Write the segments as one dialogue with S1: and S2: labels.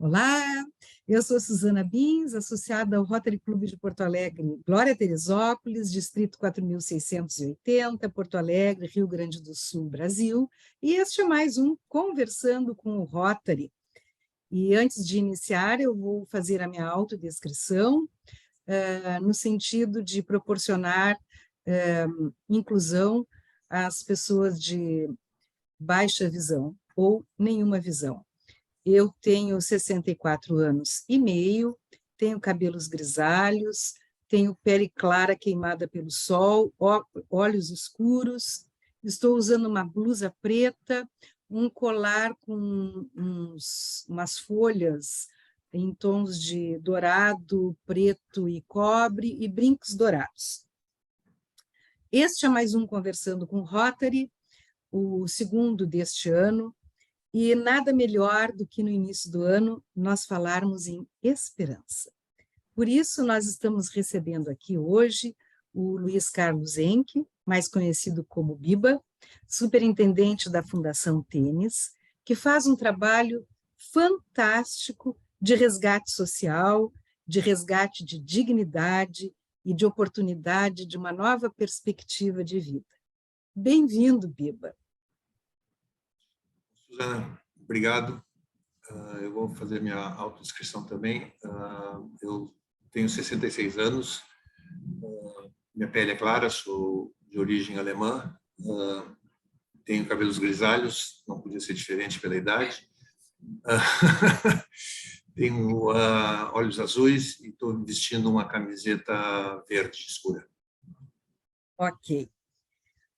S1: Olá, eu sou Suzana Bins, associada ao Rotary Clube de Porto Alegre, Glória Teresópolis, Distrito 4680, Porto Alegre, Rio Grande do Sul, Brasil, e este é mais um Conversando com o Rotary. E antes de iniciar, eu vou fazer a minha autodescrição, no sentido de proporcionar inclusão às pessoas de baixa visão ou nenhuma visão. Eu tenho 64 anos e meio, tenho cabelos grisalhos, tenho pele clara queimada pelo sol, olhos escuros, estou usando uma blusa preta, um colar com umas folhas em tons de dourado, preto e cobre e brincos dourados. Este é mais um Conversando com o Rotary, o segundo deste ano, e nada melhor do que no início do ano nós falarmos em esperança. Por isso, nós estamos recebendo aqui hoje o Luiz Carlos Henke, mais conhecido como Biba, superintendente da Fundação Tênis, que faz um trabalho fantástico de resgate social, de resgate de dignidade e de oportunidade de uma nova perspectiva de vida. Bem-vindo, Biba.
S2: Suzana, obrigado. Eu vou fazer minha autodescrição também. Eu tenho 66 anos, minha pele é clara, sou de origem alemã, tenho cabelos grisalhos, não podia ser diferente pela idade. Tenho olhos azuis e estou vestindo uma camiseta verde escura.
S1: Ok.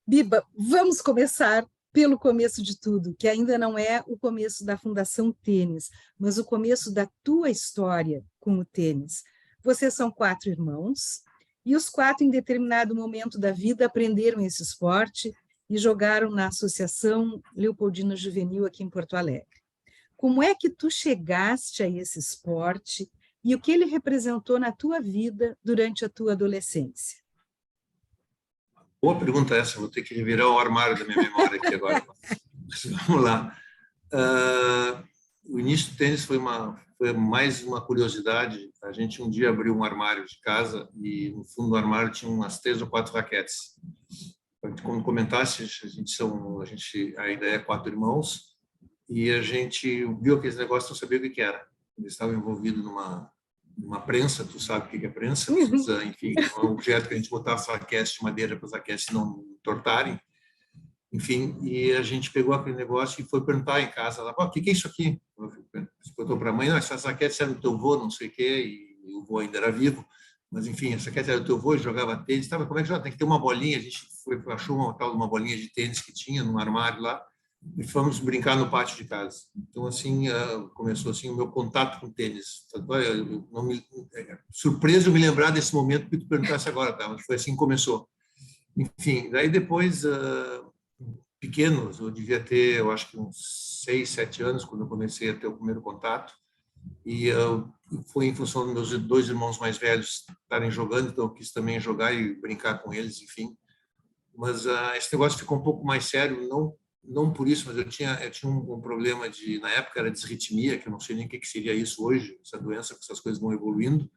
S1: Biba, vamos começar pelo começo de tudo, que ainda não é o começo da Fundação Tênis, mas o começo da tua história com o tênis. Vocês são 4 irmãos, e os 4, em determinado momento da vida, aprenderam esse esporte e jogaram na Associação Leopoldina Juvenil aqui em Porto Alegre. Como é que tu chegaste a esse esporte e o que ele representou na tua vida durante a tua adolescência?
S2: Boa pergunta essa, vou ter que virar o armário da minha memória aqui agora. Mas vamos lá. O início do tênis foi mais uma curiosidade. A gente um dia abriu um armário de casa e no fundo do armário tinha umas 3 ou 4 raquetes. Como comentasse, a gente ainda é 4 irmãos e a gente viu aqueles negócios, não sabia o que era. Eles estavam envolvidos numa prensa, tu sabe o que é prensa, enfim, um objeto que a gente botava as raquetes de madeira para as raquetes não entortarem, enfim, e a gente pegou aquele negócio e foi perguntar em casa, lá, o que é isso aqui? Perguntou para a mãe, essas raquetes eram do teu avô, não sei o quê, e o avô ainda era vivo, mas enfim, essa raquete era do teu avô, jogava tênis, como é que joga? Tem que ter uma bolinha, a gente achou uma bolinha de tênis que tinha num armário lá, e fomos brincar no pátio de casa. Então, assim, começou assim o meu contato com o tênis. Surpreso me lembrar desse momento que tu perguntasse agora, tá? Mas foi assim que começou. Enfim, daí depois, pequenos, eu devia ter, eu acho que uns 6, 7 anos, quando eu comecei a ter o primeiro contato, e foi em função dos meus 2 irmãos mais velhos estarem jogando, então eu quis também jogar e brincar com eles, enfim. Mas esse negócio ficou um pouco mais sério, não por isso, mas eu tinha um problema na época era disritmia, que eu não sei nem o que seria isso hoje, essa doença, que essas coisas vão evoluindo.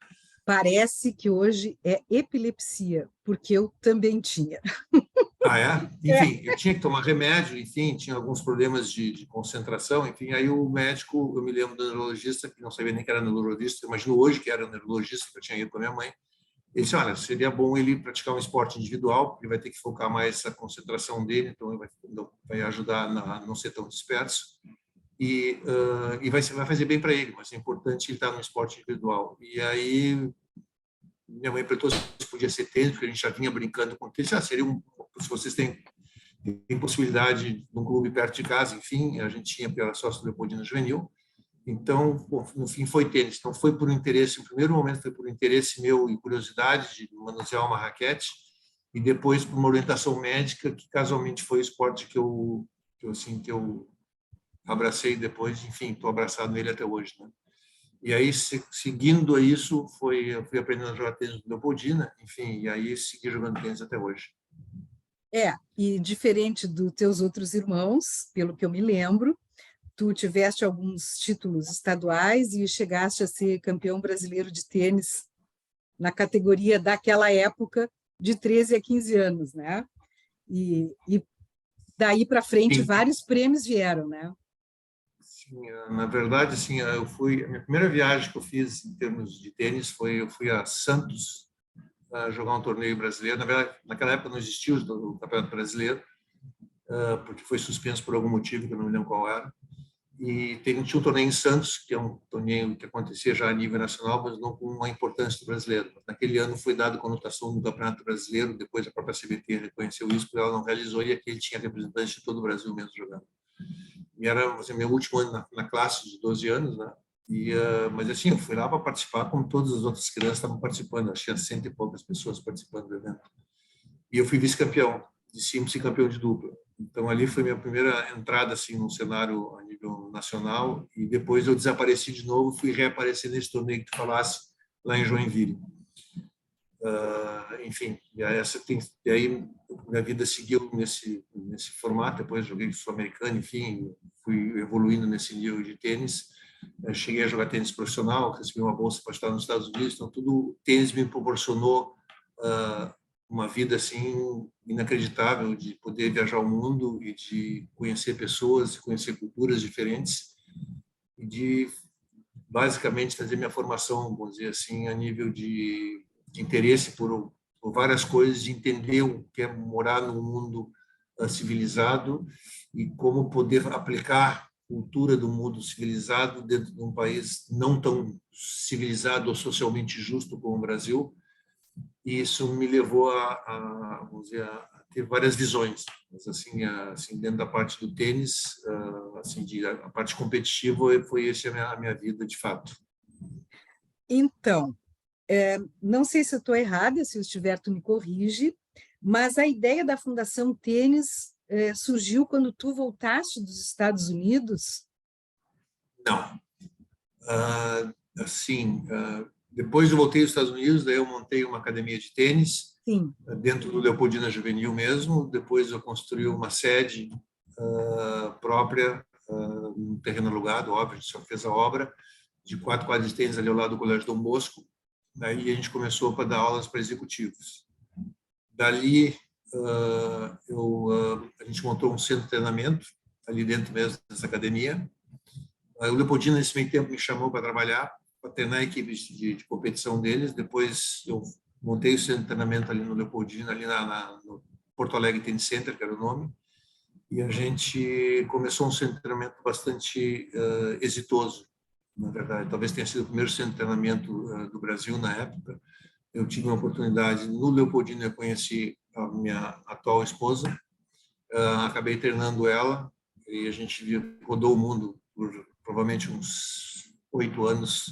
S1: Parece que hoje é epilepsia, porque eu também tinha.
S2: Ah, é? Enfim, eu tinha que tomar remédio, enfim, tinha alguns problemas de concentração, enfim, aí o médico, eu me lembro do neurologista, que não sabia nem que era neurologista, imagino hoje que era neurologista, que eu tinha ido com a minha mãe. Ele disse, olha, seria bom ele praticar um esporte individual, porque ele vai ter que focar mais a concentração dele, então ele vai ajudar a não ser tão disperso, e vai fazer bem para ele, mas é importante ele estar no esporte individual. E aí minha mãe perguntou se podia ser tênis, porque a gente já vinha brincando com tênis, se vocês têm possibilidade de um clube perto de casa, enfim, a gente tinha pela sócio do Leopoldina Juvenil. Então, bom, no fim, foi tênis. Então, foi por interesse, no primeiro momento, foi por interesse meu e curiosidade de manusear uma raquete, e depois por uma orientação médica, que casualmente foi o esporte que eu abracei depois, enfim, estou abraçado nele até hoje, né? E aí, seguindo a isso, eu fui aprendendo a jogar tênis no Leopoldina, enfim, e aí segui jogando tênis até hoje.
S1: E diferente dos teus outros irmãos, pelo que eu me lembro, tu tiveste alguns títulos estaduais e chegaste a ser campeão brasileiro de tênis na categoria daquela época, de 13 a 15 anos, né? E daí para frente,
S2: Sim,
S1: vários prêmios vieram, né?
S2: sim, na verdade, assim, a minha primeira viagem que eu fiz em termos de tênis eu fui a Santos jogar um torneio brasileiro. Na verdade, naquela época não existia o Campeonato Brasileiro, porque foi suspenso por algum motivo que eu não me lembro qual era. E tinha um torneio em Santos, que é um torneio que acontecia já a nível nacional, mas não com uma importância do brasileiro. Naquele ano foi dado conotação do Campeonato Brasileiro, depois a própria CBT reconheceu isso, porque ela não realizou, e aqui ele tinha representantes de todo o Brasil mesmo jogando. E era assim, meu último ano na classe de 12 anos, né? Mas assim, eu fui lá para participar, como todas as outras crianças estavam participando, acho que tinha 100 e poucas pessoas participando do evento. E eu fui vice-campeão de simples e campeão de dupla. Então ali foi minha primeira entrada assim no cenário a nível nacional, e depois eu desapareci de novo, fui reaparecer nesse torneio que tu falasse lá em Joinville. Enfim, e aí minha vida seguiu nesse formato. Depois joguei sul-americano, enfim, fui evoluindo nesse nível de tênis. Cheguei a jogar tênis profissional, recebi uma bolsa para estar nos Estados Unidos, então tudo tênis me proporcionou uma vida assim inacreditável, de poder viajar o mundo e de conhecer pessoas, conhecer culturas diferentes, e de basicamente fazer minha formação, vamos dizer assim, a nível de interesse por várias coisas, de entender o que é morar num mundo civilizado e como poder aplicar a cultura do mundo civilizado dentro de um país não tão civilizado ou socialmente justo como o Brasil. E isso me levou vamos dizer, a ter várias visões, mas assim dentro da parte do tênis, assim a parte competitiva foi essa a minha vida de fato.
S1: Então, não sei se eu estou errada, se eu estiver, tu me corrige, mas a ideia da Fundação Tênis surgiu quando tu voltaste dos Estados Unidos?
S2: Não, assim, depois eu voltei aos Estados Unidos, daí eu montei uma academia de tênis
S1: Sim.
S2: dentro do Leopoldina Juvenil mesmo. Depois eu construí uma sede própria, num terreno alugado, óbvio, a gente só fez a obra, de 4 quadras de tênis ali ao lado do Colégio Dom Bosco. Daí a gente começou para dar aulas para executivos. Dali a gente montou um centro de treinamento ali dentro mesmo dessa academia. Aí o Leopoldina, nesse meio tempo, me chamou para trabalhar, para treinar a equipe de competição deles. Depois eu montei o centro de treinamento ali no Leopoldina, ali no Porto Alegre Tennis Center, que era o nome, e a gente começou um centro de treinamento bastante exitoso, na verdade. Talvez tenha sido o primeiro centro de treinamento do Brasil na época. Eu tive uma oportunidade no Leopoldina, eu conheci a minha atual esposa, acabei treinando ela, e a gente rodou o mundo por provavelmente uns 8 anos,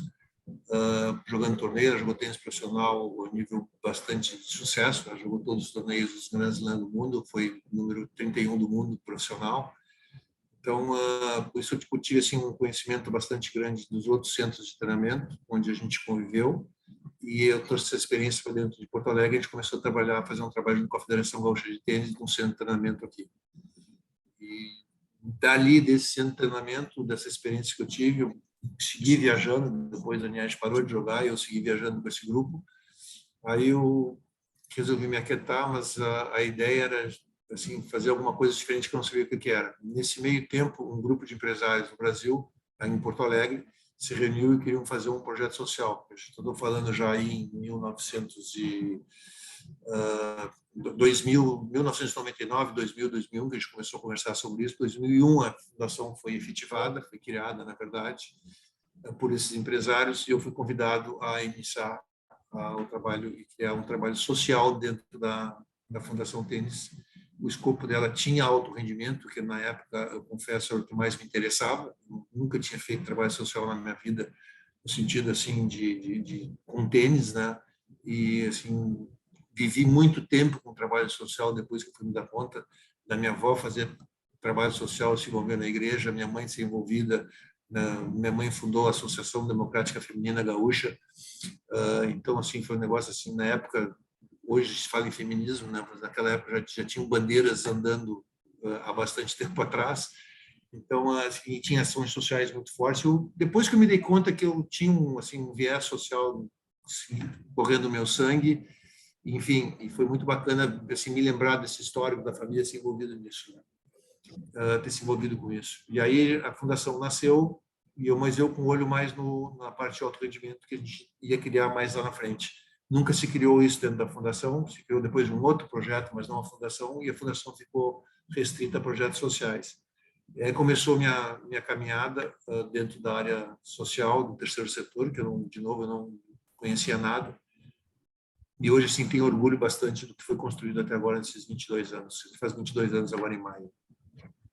S2: jogando torneio. Jogou tênis profissional a nível bastante de sucesso, ela jogou todos os torneios dos Grand Slam do mundo, foi número 31 do mundo profissional. Então, por isso eu tive assim, um conhecimento bastante grande dos outros centros de treinamento, onde a gente conviveu, e eu trouxe essa experiência para dentro de Porto Alegre. A gente começou a trabalhar, fazer um trabalho com a Federação Gaúcha de Tênis, num centro de treinamento aqui. E dali, desse centro de treinamento, dessa experiência que eu tive, eu segui viajando. Depois a Niage parou de jogar e eu segui viajando com esse grupo. Aí eu resolvi me aquietar, mas a ideia era assim, fazer alguma coisa diferente que eu não sabia o que era. Nesse meio tempo, um grupo de empresários do Brasil, aí em Porto Alegre, se reuniu e queriam fazer um projeto social. Estou falando já aí em 1999, 2000, 2001, que a gente começou a conversar sobre isso. 2001 a fundação foi efetivada, foi criada, na verdade, por esses empresários, e eu fui convidado a iniciar o trabalho, e criar um trabalho social dentro da Fundação Tênis. O escopo dela tinha alto rendimento, que na época, eu confesso, era o que mais me interessava. Eu nunca tinha feito trabalho social na minha vida, no sentido assim com tênis, né? E assim, vivi muito tempo com trabalho social depois que fui me dar conta da minha avó fazer trabalho social, se envolver na igreja, minha mãe ser envolvida. Minha mãe fundou a Associação Democrática Feminina Gaúcha. Então, assim, foi um negócio assim, na época. Hoje se fala em feminismo, né? Mas naquela época já tinham bandeiras andando há bastante tempo atrás. Então, assim, tinha ações sociais muito fortes. Depois que eu me dei conta que eu tinha um viés social assim, correndo no meu sangue, enfim, e foi muito bacana assim, me lembrar desse histórico da família se envolvida nisso, né? Ter se envolvido com isso. E aí a fundação nasceu, mas eu com o olho mais na parte de alto rendimento que a gente ia criar mais lá na frente. Nunca se criou isso dentro da fundação, se criou depois um outro projeto, mas não a fundação, e a fundação ficou restrita a projetos sociais. E aí começou minha caminhada dentro da área social, do terceiro setor, que de novo, eu não conhecia nada. E hoje, sim, tenho orgulho bastante do que foi construído até agora nesses 22 anos. Faz 22 anos agora em maio.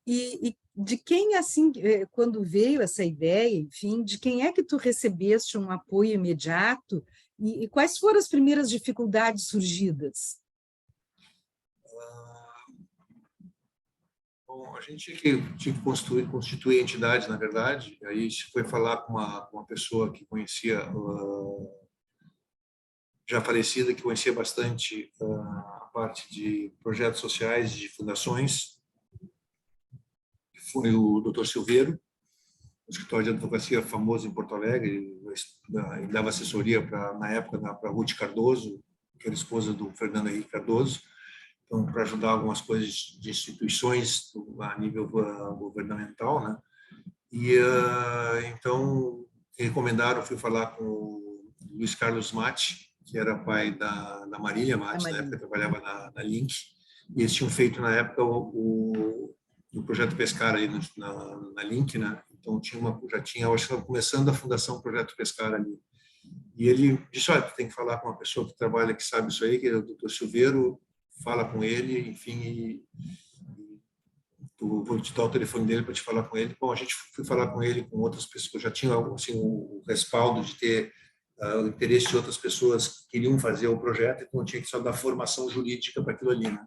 S1: E de quem, assim, quando veio essa ideia, enfim, de quem é que tu recebeste um apoio imediato e quais foram as primeiras dificuldades surgidas?
S2: Bom, a gente tinha que constituir a entidade, na verdade. Aí se foi falar com uma pessoa que conhecia, já falecida, que conhecia bastante a parte de projetos sociais, de fundações, que foi o Dr. Silveiro, um escritório de advocacia famoso em Porto Alegre, e dava assessoria na época para Ruth Cardoso, que era esposa do Fernando Henrique Cardoso, então para ajudar algumas coisas de instituições a nível governamental, né? E então recomendaram, fui falar com o Luiz Carlos Matti, que era pai da Marília
S1: A
S2: Matti, na época
S1: Marinha.
S2: trabalhava na Link, e eles tinham feito na época o projeto Pescar ali na Link, né? Então já tinha, eu acho que estava começando a fundação Projeto Pescar ali. E ele disse, olha, tu tem que falar com uma pessoa que trabalha, que sabe isso aí, que é o Dr. Silveiro, fala com ele, enfim, vou te dar o telefone dele para te falar com ele. Bom, a gente foi falar com ele, com outras pessoas, já tinha assim, o respaldo de ter o interesse de outras pessoas que queriam fazer o projeto, então tinha que só dar formação jurídica para aquilo ali, né?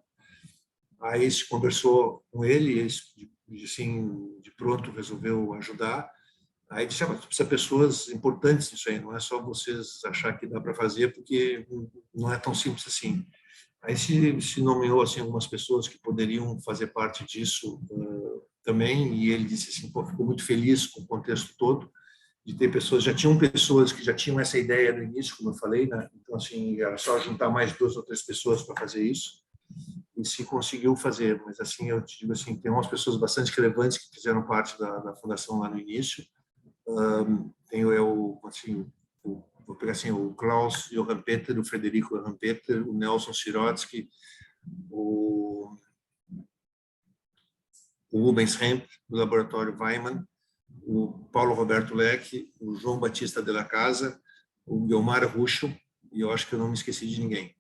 S2: Aí se conversou com ele, e ele, assim, de pronto resolveu ajudar. Aí disse, mas precisa de pessoas importantes nisso aí, não é só vocês achar que dá para fazer, porque não é tão simples assim. Aí se nomeou assim algumas pessoas que poderiam fazer parte disso também, e ele disse assim, pô, ficou muito feliz com o contexto todo de ter pessoas, já tinham pessoas que já tinham essa ideia no início, como eu falei, né? Então assim, era só juntar mais 2 ou 3 pessoas para fazer isso e se conseguiu fazer. Mas assim, eu te digo assim, tem umas pessoas bastante relevantes que fizeram parte da fundação lá no início. Tenho eu assim, vou pegar assim, o Klaus Johann Peter, o Frederico Johann Peter, o Nelson Sirotsky, o Rubens Hemp, do Laboratório Weimann, o Paulo Roberto Leque, o João Batista de la Casa, o Guilmar Ruschel, e eu acho que eu não me esqueci de ninguém.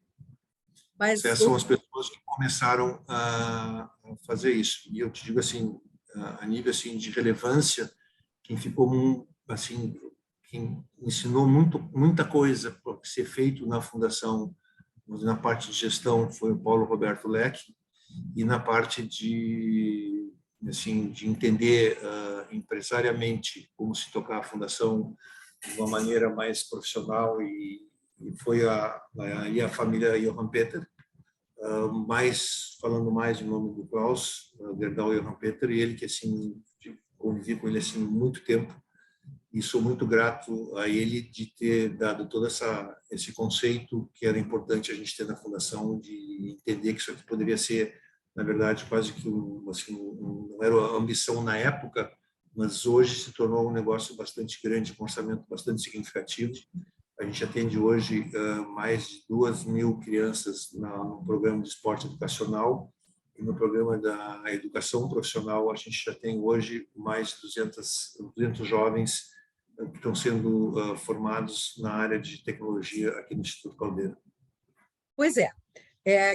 S1: Mas
S2: Essas são as pessoas que começaram a fazer isso. E eu te digo assim, a nível assim de relevância, quem ficou assim, quem ensinou muita coisa para ser feito na fundação, na parte de gestão, foi o Paulo Roberto Leque, e na parte de entender empresariamente como se tocar a fundação de uma maneira mais profissional, e foi a família Johann Peter, falando mais em nome do Klaus, Gerdau Johann Peter, e ele que assim convivi com ele assim muito tempo, e sou muito grato a ele de ter dado todo esse conceito que era importante a gente ter na fundação, de entender que isso aqui poderia ser, na verdade, quase que não era a ambição na época, mas hoje se tornou um negócio bastante grande, com um orçamento bastante significativo. A gente atende hoje mais de 2.000 crianças no programa de esporte educacional, e no programa da educação profissional a gente já tem hoje mais de 200 jovens que estão sendo formados na área de tecnologia aqui no Instituto Caldeira.
S1: pois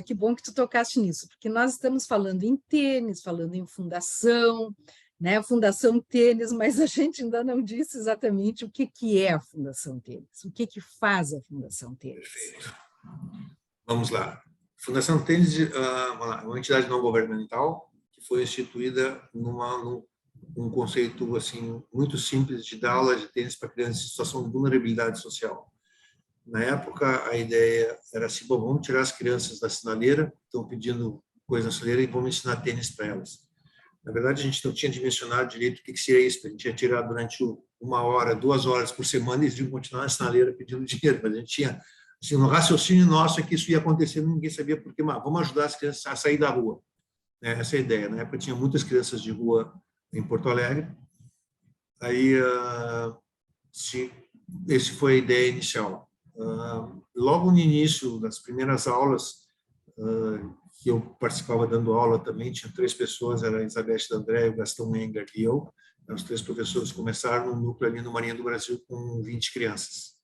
S1: que bom que tu tocaste nisso, porque nós estamos falando em tênis, falando em fundação, né? Fundação Tênis, mas a gente ainda não disse exatamente o que é a Fundação Tênis, o que faz a Fundação Tênis.
S2: Perfeito. Vamos lá. Fundação Tênis é uma entidade não governamental que foi instituída num conceito assim muito simples de dar aula de tênis para crianças em situação de vulnerabilidade social. Na época, a ideia era assim, bom, vamos tirar as crianças da sinaleira, estão pedindo coisa na sinaleira e vamos ensinar tênis para elas. Na verdade, a gente não tinha dimensionado direito o que seria isso. A gente ia tirar durante 1 hora, 2 horas por semana e eles iam continuar na sinaleira pedindo dinheiro. Mas a gente tinha, assim, no raciocínio nosso é que isso ia acontecer, ninguém sabia por quê. Mas vamos ajudar as crianças a sair da rua. Essa é a ideia. Na época, tinha muitas crianças de rua em Porto Alegre. Aí, esse foi a ideia inicial. Logo no início das primeiras aulas, que eu participava dando aula também, tinha 3 pessoas, era a Elizabeth D'André, o Gastão Menga e eu. Os 3 professores começaram no núcleo ali no Marinha do Brasil com 20 crianças.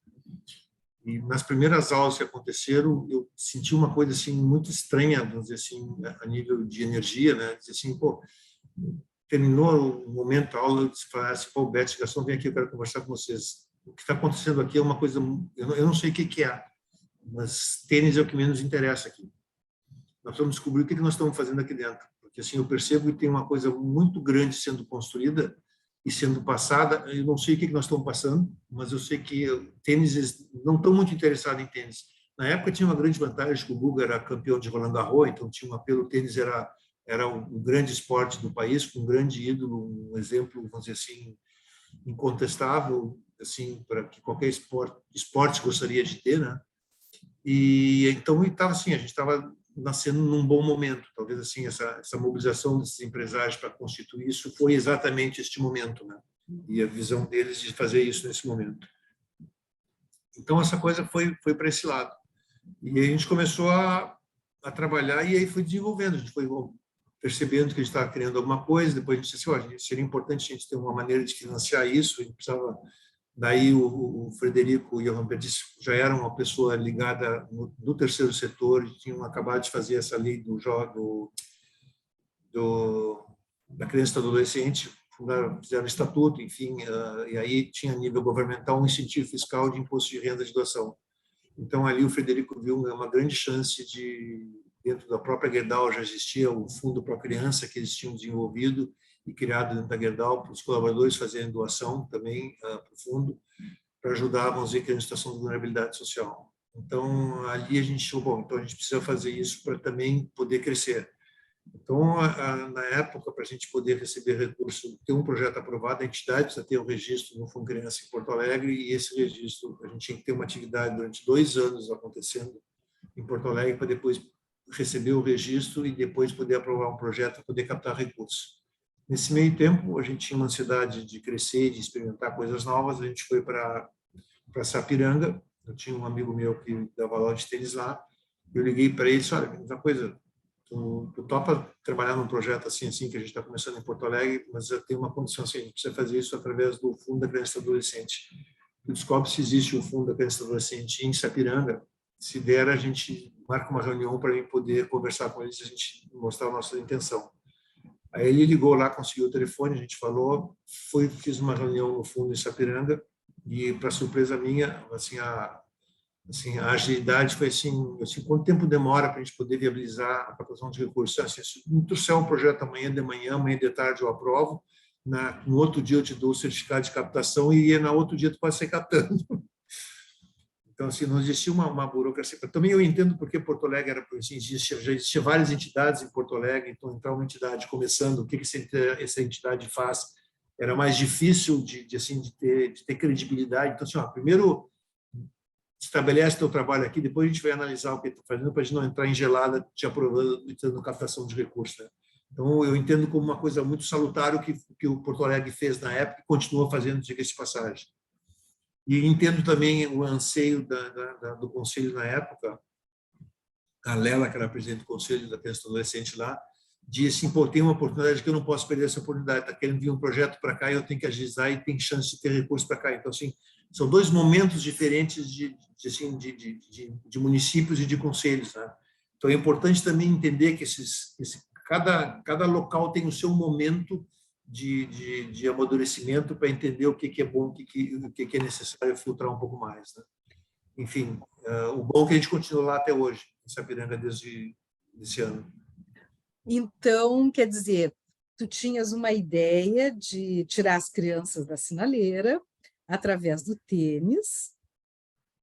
S2: E nas primeiras aulas que aconteceram, eu senti uma coisa assim muito estranha, vamos dizer assim, a nível de energia, né? Dizer assim, pô, terminou o momento da aula, eu disse assim, pô, Beth, Gastão, vem aqui, eu quero conversar com vocês. O que está acontecendo aqui é uma coisa, eu não sei o que é, mas tênis é o que menos interessa aqui. Nós vamos descobrir o que nós estamos fazendo aqui dentro, porque assim eu percebo que tem uma coisa muito grande sendo construída e sendo passada. Eu não sei o que nós estamos passando, mas eu sei que tênis não estão muito interessados em tênis. Na época tinha uma grande vantagem que o Guga era campeão de Roland Garros, então tinha um apelo. O tênis era um grande esporte do país, com um grande ídolo, um exemplo, vamos dizer assim, incontestável, assim, para que qualquer esporte gostaria de ter, né? E então estava assim, a gente estava nascendo num bom momento. Talvez assim essa mobilização desses empresários para constituir isso foi exatamente este momento, né? E a visão deles de fazer isso nesse momento. Então essa coisa foi para esse lado. E aí a gente começou a trabalhar e aí foi desenvolvendo. A gente foi percebendo que a gente estava criando alguma coisa. Depois a gente disse assim, seria importante a gente ter uma maneira de financiar isso. A gente precisava. Daí o Frederico e o Johan Perdiz já eram uma pessoa ligada no terceiro setor, tinham acabado de fazer essa lei da criança e do adolescente, fizeram estatuto, enfim, e aí tinha a nível governamental um incentivo fiscal de imposto de renda de doação. Então ali o Frederico viu uma grande chance de, dentro da própria Gerdau já existia o Fundo Pro Criança que eles tinham desenvolvido e criado dentro da Gerdau para os colaboradores fazerem doação também para o fundo, para ajudar, vamos dizer, que a situação de vulnerabilidade social. Então, ali a gente achou, bom, então a gente precisa fazer isso para também poder crescer. Então, na época, para a gente poder receber recurso, ter um projeto aprovado, a entidade precisa ter um registro no Fundo Criança em Porto Alegre, e esse registro, a gente tinha que ter uma atividade durante 2 anos acontecendo em Porto Alegre, para depois receber o registro e depois poder aprovar um projeto para poder captar recursos. Nesse meio tempo, a gente tinha uma ansiedade de crescer, de experimentar coisas novas. A gente foi para Sapiranga. Eu tinha um amigo meu que dava aula de tênis lá. Eu liguei para ele e disse, olha, uma coisa, tu topa trabalhar num projeto assim que a gente está começando em Porto Alegre, mas eu tenho uma condição assim, a gente precisa fazer isso através do Fundo da Criança e do Adolescente. Eu descobre se existe o Fundo da Criança e do Adolescente em Sapiranga. Se der, a gente marca uma reunião para eu poder conversar com eles e a gente mostrar a nossa intenção. Aí ele ligou lá, conseguiu o telefone, a gente falou, fiz uma reunião no fundo em Sapiranga e, para surpresa minha, a agilidade foi assim, quanto tempo demora para a gente poder viabilizar a captação de recursos? Assim, se me trouxer um projeto amanhã de manhã, amanhã de tarde eu aprovo, no outro dia eu te dou o certificado de captação e no outro dia tu pode sair captando. Então, assim, não existia uma burocracia. Também eu entendo porque Porto Alegre era assim, já existia várias entidades em Porto Alegre, então entrar uma entidade começando, o que essa entidade faz, era mais difícil de ter credibilidade. Então, assim, primeiro estabelece teu trabalho aqui, depois a gente vai analisar o que está fazendo para a gente não entrar em gelada te aprovando e tendo captação de recursos. Né? Então, eu entendo como uma coisa muito salutar o que o Porto Alegre fez na época e continua fazendo, diga-se de passagem. E entendo também o anseio do conselho na época, a Lela, que era presidente do conselho da criança e adolescente lá, disse assim, pô, tem uma oportunidade que eu não posso perder essa oportunidade, está querendo vir um projeto para cá e eu tenho que agilizar e tem chance de ter recurso para cá. Então, assim, são 2 momentos diferentes de municípios e de conselhos. Né? Então, é importante também entender que cada local tem o seu momento de amadurecimento para entender o que é bom, o que é necessário filtrar um pouco mais. Né? Enfim, o bom é que a gente continua lá até hoje, em Sapiranga, desde esse ano.
S1: Então, quer dizer, tu tinhas uma ideia de tirar as crianças da sinaleira através do tênis,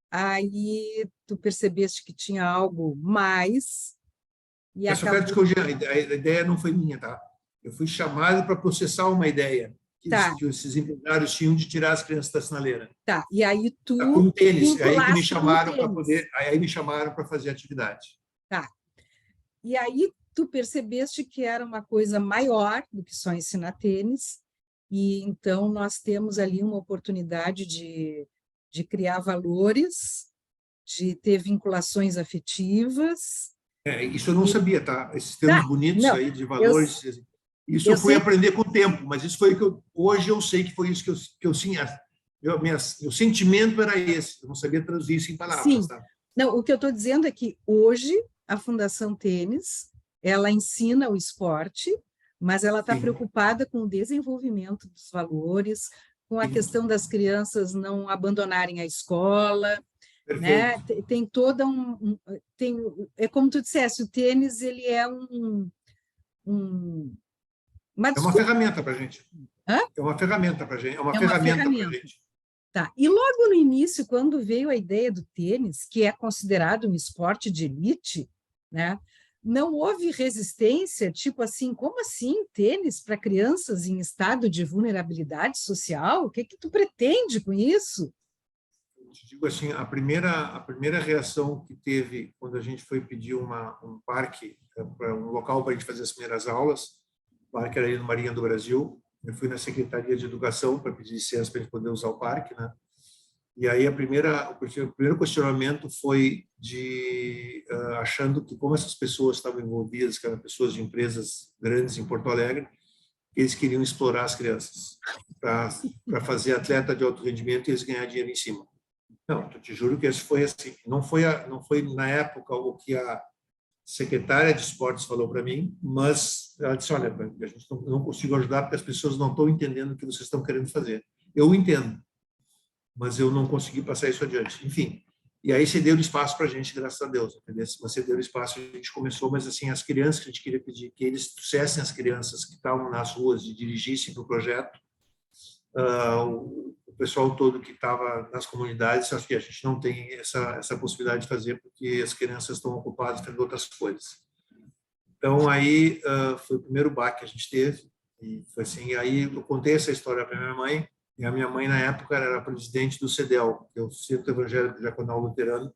S1: aí tu percebeste que tinha algo mais e
S2: Eu só quero descorrigir, a ideia não foi minha, tá? Eu fui chamado para processar uma ideia
S1: Tá,
S2: que esses empresários tinham de tirar as crianças da sinaleira.
S1: tá. E aí
S2: Com
S1: tu
S2: tênis. É aí que me
S1: vinculaste com o
S2: chamaram para
S1: tênis.
S2: poder. Aí me chamaram para fazer atividade.
S1: Tá. E aí tu percebeste que era uma coisa maior do que só ensinar tênis, e então nós temos ali uma oportunidade de criar valores, de ter vinculações afetivas.
S2: Isso eu não
S1: E
S2: sabia, tá? Esses termos
S1: tá,
S2: bonitos
S1: não,
S2: aí de
S1: eu,
S2: valores. Isso eu
S1: eu
S2: fui
S1: sei,
S2: aprender com o tempo, mas isso foi que hoje eu sei que foi isso que eu sim, meu sentimento era esse. Eu não sabia traduzir isso em palavras,
S1: sim.
S2: tá?
S1: Não, o que eu estou dizendo é que hoje a Fundação Tênis, ela ensina o esporte, mas ela está
S2: Sim,
S1: preocupada com o desenvolvimento dos valores, com a
S2: sim,
S1: questão das crianças não abandonarem a escola, né?
S2: perfeito.
S1: Tem toda tem, é como tu disseste, o tênis ele é um uma
S2: É uma
S1: desculpa,
S2: ferramenta para a gente.
S1: hã?
S2: É uma ferramenta para a gente. É uma
S1: É uma
S2: ferramenta para a
S1: ferramenta.
S2: gente.
S1: Tá. E logo no início, quando veio a ideia do tênis, que é considerado um esporte de elite, né? Não houve resistência, tipo assim, como assim tênis para crianças em estado de vulnerabilidade social? O que que tu pretende com isso?
S2: Te digo assim, a primeira reação que teve quando a gente foi pedir um parque, para um local para a gente fazer as primeiras aulas, o parque era ali no Marinha do Brasil. Eu fui na Secretaria de Educação para pedir licença para a gente poder usar o parque, né? E aí o primeiro questionamento foi de achando que como essas pessoas estavam envolvidas, que eram pessoas de empresas grandes em Porto Alegre, eles queriam explorar as crianças para fazer atleta de alto rendimento e eles ganhar dinheiro em cima. Não, eu te juro que isso foi assim. Não foi na época o que a secretária de esportes falou para mim, mas ela disse: olha, a gente não consigo ajudar porque as pessoas não estão entendendo o que vocês estão querendo fazer. Eu entendo, mas eu não consegui passar isso adiante. Enfim, e aí cedeu espaço para a gente, graças a Deus. Entendeu? Você deu espaço, a gente começou, mas assim, as crianças que a gente queria pedir, que eles trouxessem as crianças que estavam nas ruas e dirigissem para o projeto, o pessoal todo que estava nas comunidades, acho que a gente não tem essa possibilidade de fazer porque as crianças estão ocupadas fazendo outras coisas. Então, aí foi o primeiro baque que a gente teve, e foi assim, aí eu contei essa história para minha mãe, e a minha mãe, na época, era presidente do CEDEL, que é o Centro Evangélico Diaconal Luterano,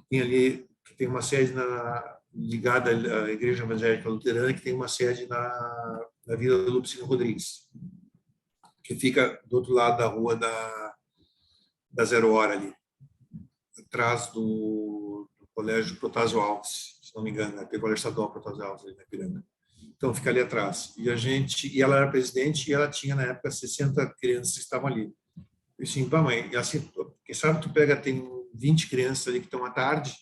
S2: que tem uma sede ligada à Igreja Evangélica Luterana, que tem uma sede na Vila do Lupicínio Rodrigues, que fica do outro lado da rua da Zero Hora ali, atrás do Colégio Protásio Alves, se não me engano, né? Tem o Colégio Estadual Protásio Alves ali na Piranga. Então fica ali atrás. E ela era presidente e ela tinha na época 60 crianças que estavam ali. Eu disse: pá, mãe, e assim, quem sabe tu pega, tem 20 crianças ali que estão à tarde,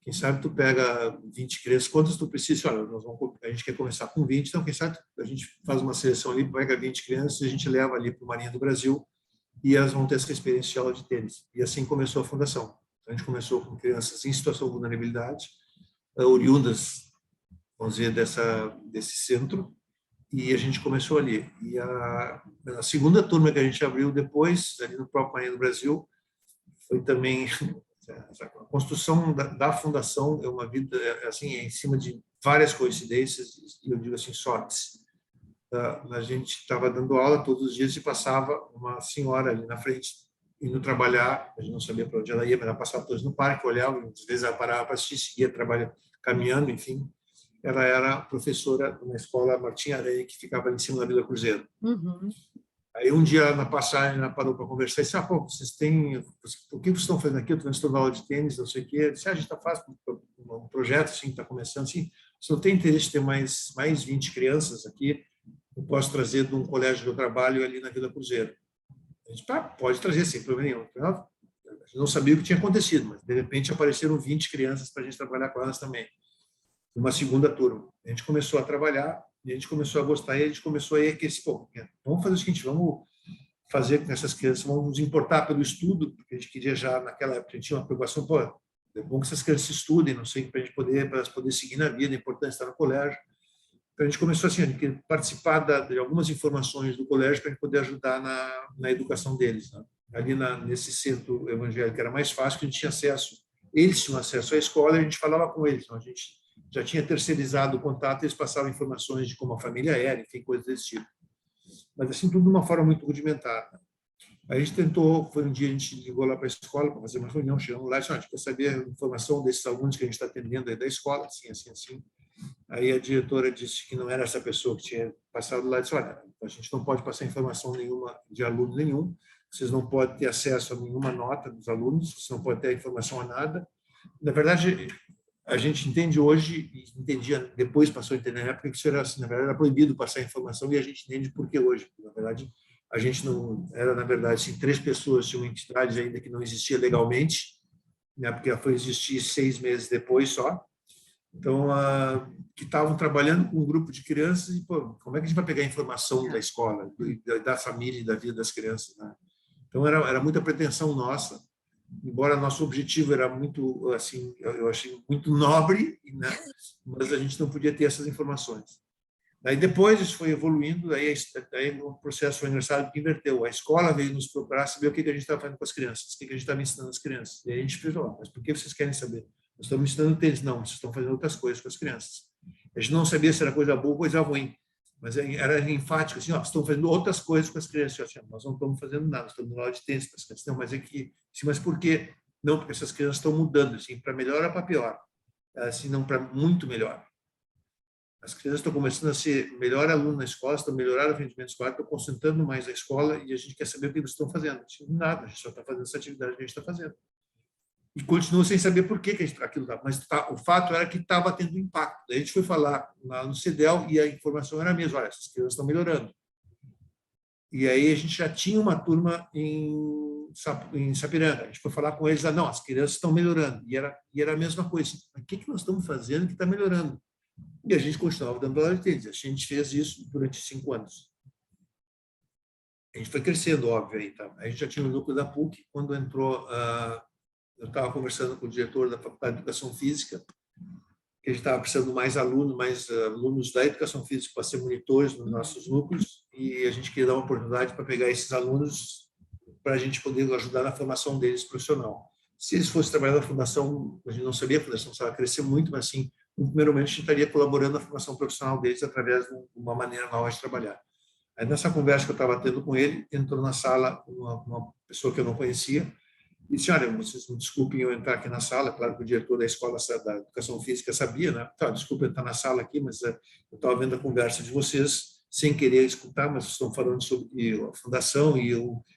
S2: quem sabe tu pega 20 crianças, quantas tu precisa? Olha, a gente quer começar com 20, então quem sabe a gente faz uma seleção ali, pega 20 crianças e a gente leva ali para o Marinha do Brasil e elas vão ter essa experiência de aula de tênis. E assim começou a fundação. A gente começou com crianças em situação de vulnerabilidade, oriundas, vamos dizer, desse centro, e a gente começou ali. E a segunda turma que a gente abriu depois, ali no próprio Marinha do Brasil, foi também a construção da fundação. É uma vida assim, em cima de várias coincidências, e eu digo assim, sortes. A gente estava dando aula todos os dias e passava uma senhora ali na frente, indo trabalhar. A gente não sabia para onde ela ia, mas ela passava todos no parque, olhava, às vezes ela parava para assistir, seguia trabalhando, caminhando, enfim. Ela era professora na escola Martim Areia, que ficava ali em cima da Vila Cruzeiro.
S1: Uhum.
S2: Aí um dia na passagem ela parou para conversar e disse: pô, vocês têm, o que vocês estão fazendo aqui? Eu estou estudando aula de tênis, não sei o quê. Eu disse: a gente está fazendo um projeto assim, está começando assim. Se não tem interesse de ter mais 20 crianças aqui, eu posso trazer de um colégio que eu trabalho ali na Vila Cruzeiro. A gente: pode trazer, sem problema nenhum. A gente não sabia o que tinha acontecido, mas de repente apareceram 20 crianças para a gente trabalhar com elas também. Uma segunda turma. A gente começou a trabalhar e a gente começou a gostar e a gente começou a ir aqui, pô, vamos fazer o seguinte, vamos fazer com essas crianças, vamos nos importar pelo estudo, porque a gente queria já, naquela época, a gente tinha uma preocupação, pô, é bom que essas crianças estudem, não sei, para elas poderem seguir na vida, é importante estar no colégio. Então, a gente começou assim, a gente participar de algumas informações do colégio para a gente poder ajudar na educação deles. Né? Ali nesse centro evangélico era mais fácil, que a gente tinha acesso, eles tinham acesso à escola e a gente falava com eles. Então, a gente
S3: já tinha terceirizado o contato, eles passavam informações de como a família era, enfim, coisas desse tipo. Mas, assim, tudo de uma forma muito rudimentar. Aí a gente tentou, foi um dia, a gente ligou lá para a escola para fazer uma reunião, chegamos lá e disse, a gente quer saber a informação desses alunos que a gente está atendendo aí da escola, assim, assim, assim. Aí a diretora disse que não era essa pessoa que tinha passado lá, e disse, olha, a gente não pode passar informação nenhuma de aluno nenhum, vocês não podem ter acesso a nenhuma nota dos alunos, vocês não podem ter informação a nada. Na verdade, a gente entende hoje, e entendia depois, passou a entender na época, que isso era, assim, na verdade, era proibido passar informação, e a gente entende por que hoje. Na verdade, a gente não era, na verdade, assim, 3 pessoas de uma entidade ainda que não existia legalmente, né, porque ela foi existir 6 meses depois só. Então, que estavam trabalhando com um grupo de crianças e, pô, como é que a gente vai pegar a informação da escola, da família e da vida das crianças, né? Então, era muita pretensão nossa, embora nosso objetivo era muito, assim, eu achei muito nobre, né? Mas a gente não podia ter essas informações. Daí depois isso foi evoluindo, daí o processo foi engraçado porque inverteu. A escola veio nos procurar saber o que a gente estava fazendo com as crianças, o que a gente estava ensinando as crianças. E aí a gente pensou, mas por que vocês querem saber? Nós estamos ensinando tênis. Não, vocês estão fazendo outras coisas com as crianças. A gente não sabia se era coisa boa ou coisa ruim, mas era enfático, assim, ó, estão fazendo outras coisas com as crianças. Nós não estamos fazendo nada, nós estamos na aula de tênis para as crianças. Não, mas é que, assim, mas por quê? Não, porque essas crianças estão mudando, assim, para melhor ou para pior, assim, não para muito melhor. As crianças estão começando a ser melhor aluno na escola, estão melhorando o rendimento escolar, estão concentrando mais na escola e a gente quer saber o que eles estão fazendo. Nada, a gente só está fazendo essa atividade que a gente está fazendo. E continua sem saber por que aquilo estava. Mas o fato era que estava tendo impacto. Daí a gente foi falar lá no CEDEL e a informação era a mesma. Olha, essas crianças estão melhorando. E aí a gente já tinha uma turma em Sapiranga. A gente foi falar com eles, não, as crianças estão melhorando. E era a mesma coisa. O que nós estamos fazendo que está melhorando? E a gente continuava dando aula de tênis. A gente fez isso durante 5 anos. A gente foi crescendo, óbvio. Aí, tá? A gente já tinha o núcleo da PUC. Quando entrou, eu estava conversando com o diretor da Faculdade de Educação Física, que a gente estava precisando mais alunos da Educação Física para ser monitores nos nossos núcleos, e a gente queria dar uma oportunidade para pegar esses alunos para a gente poder ajudar na formação deles profissional. Se eles fossem trabalhar na fundação, a gente não sabia, a fundação precisava crescer muito, mas, assim, no primeiro momento, a gente estaria colaborando na formação profissional deles através de uma maneira nova de trabalhar. Aí, nessa conversa que eu estava tendo com ele, entrou na sala uma pessoa que eu não conhecia e disse, olha, vocês me desculpem eu entrar aqui na sala, claro que o diretor da escola da Educação Física sabia, né? Tá, desculpa eu entrar na sala aqui, mas eu estava vendo a conversa de vocês sem querer escutar, mas vocês estão falando sobre a fundação e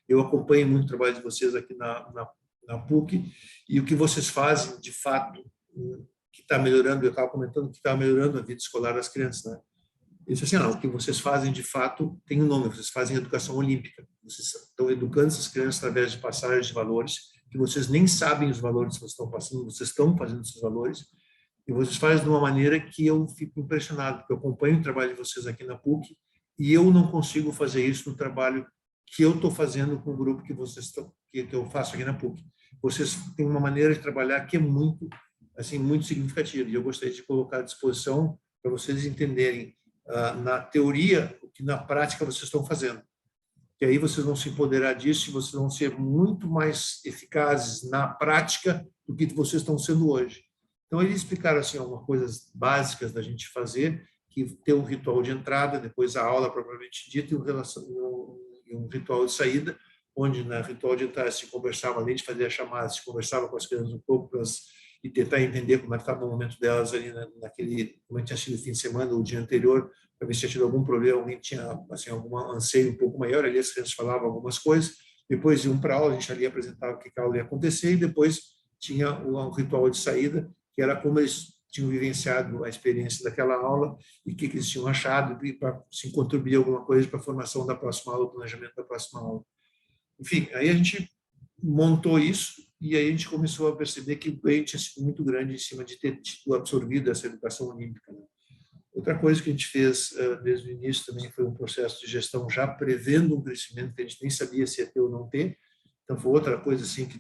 S3: eu acompanho muito o trabalho de vocês aqui na PUC e o que vocês fazem, de fato, que está melhorando, eu estava comentando que está melhorando a vida escolar das crianças, né? Ele disse assim, não, o que vocês fazem, de fato, tem um nome, vocês fazem educação olímpica. Vocês estão educando essas crianças através de passagens de valores, que vocês nem sabem os valores que vocês estão passando, vocês estão fazendo esses valores, e vocês fazem de uma maneira que eu fico impressionado, porque eu acompanho o trabalho de vocês aqui na PUC, e eu não consigo fazer isso no trabalho que eu estou fazendo com o grupo que eu faço aqui na PUC. Vocês têm uma maneira de trabalhar que é muito, assim, muito significativa, e eu gostaria de colocar à disposição para vocês entenderem na teoria o que na prática vocês estão fazendo. E aí vocês vão se empoderar disso e vocês vão ser muito mais eficazes na prática do que vocês estão sendo hoje. Então, eles explicaram assim, algumas coisas básicas da gente fazer, que ter um ritual de entrada, depois a aula propriamente dita e um ritual de saída, onde na ritual de entrada se conversava, além de fazer a chamada, se conversava com as crianças um pouco e tentar entender como é que estava o momento delas ali como é que tinha sido o fim de semana, o dia anterior, para ver se tinha tido algum problema, alguém tinha assim, algum anseio um pouco maior, ali as crianças falavam algumas coisas, depois iam para a aula, a gente ali apresentava o que a aula ia acontecer, e depois tinha um ritual de saída, que era como eles tinham vivenciado a experiência daquela aula e o que eles tinham achado, para se contribuir alguma coisa para a formação da próxima aula, o planejamento da próxima aula. Enfim, aí a gente montou isso e aí a gente começou a perceber que o ganho tinha sido muito grande em cima de ter tido absorvido essa educação olímpica, né? Outra coisa que a gente fez desde o início também foi um processo de gestão já prevendo um crescimento que a gente nem sabia se ia ter ou não ter. Então, foi outra coisa assim que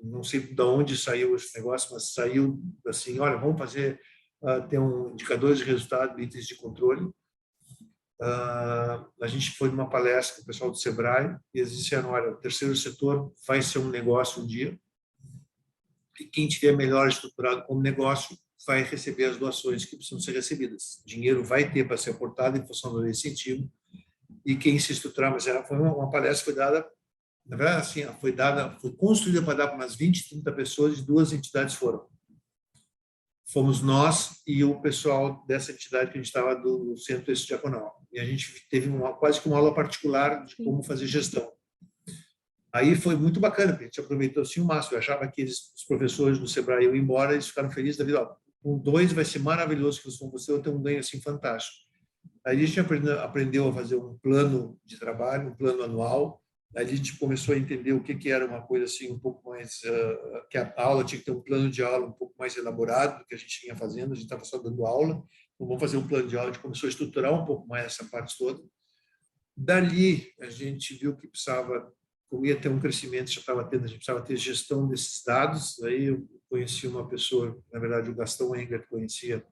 S3: não sei de onde saiu esse negócio, mas saiu assim, olha, vamos fazer, ter indicadores de resultado, itens de controle. A gente foi numa palestra com o pessoal do Sebrae e eles disseram, olha, o terceiro setor vai ser um negócio um dia e quem tiver melhor estruturado como negócio vai receber as doações que precisam ser recebidas. Dinheiro vai ter para ser aportado em função da lei de incentivo, e quem se estruturar, mas foi uma palestra que foi dada, na verdade, assim, foi construída para dar para umas 20, 30 pessoas, e 2 entidades foram. Fomos nós e o pessoal dessa entidade que a gente estava do Centro Diaconal. E a gente teve quase que uma aula particular de como fazer gestão. Aí foi muito bacana, porque a gente aproveitou assim o máximo. Eu achava que os professores do Sebrae iam embora, eles ficaram felizes da vida. Ó, com 2 vai ser maravilhoso, que você vai ter um ganho assim fantástico. Aí a gente aprendeu a fazer um plano de trabalho, um plano anual. Aí a gente começou a entender o que era uma coisa assim um pouco mais que a aula tinha que ter um plano de aula um pouco mais elaborado do que a gente vinha fazendo. A gente estava só dando aula. Então vamos fazer um plano de aula. A gente começou a estruturar um pouco mais essa parte toda. Dali a gente viu que precisava, como ia ter um crescimento, já estava tendo, a gente precisava ter gestão desses dados. Aí eu conheci uma pessoa, na verdade o Gastão Engler conhecia,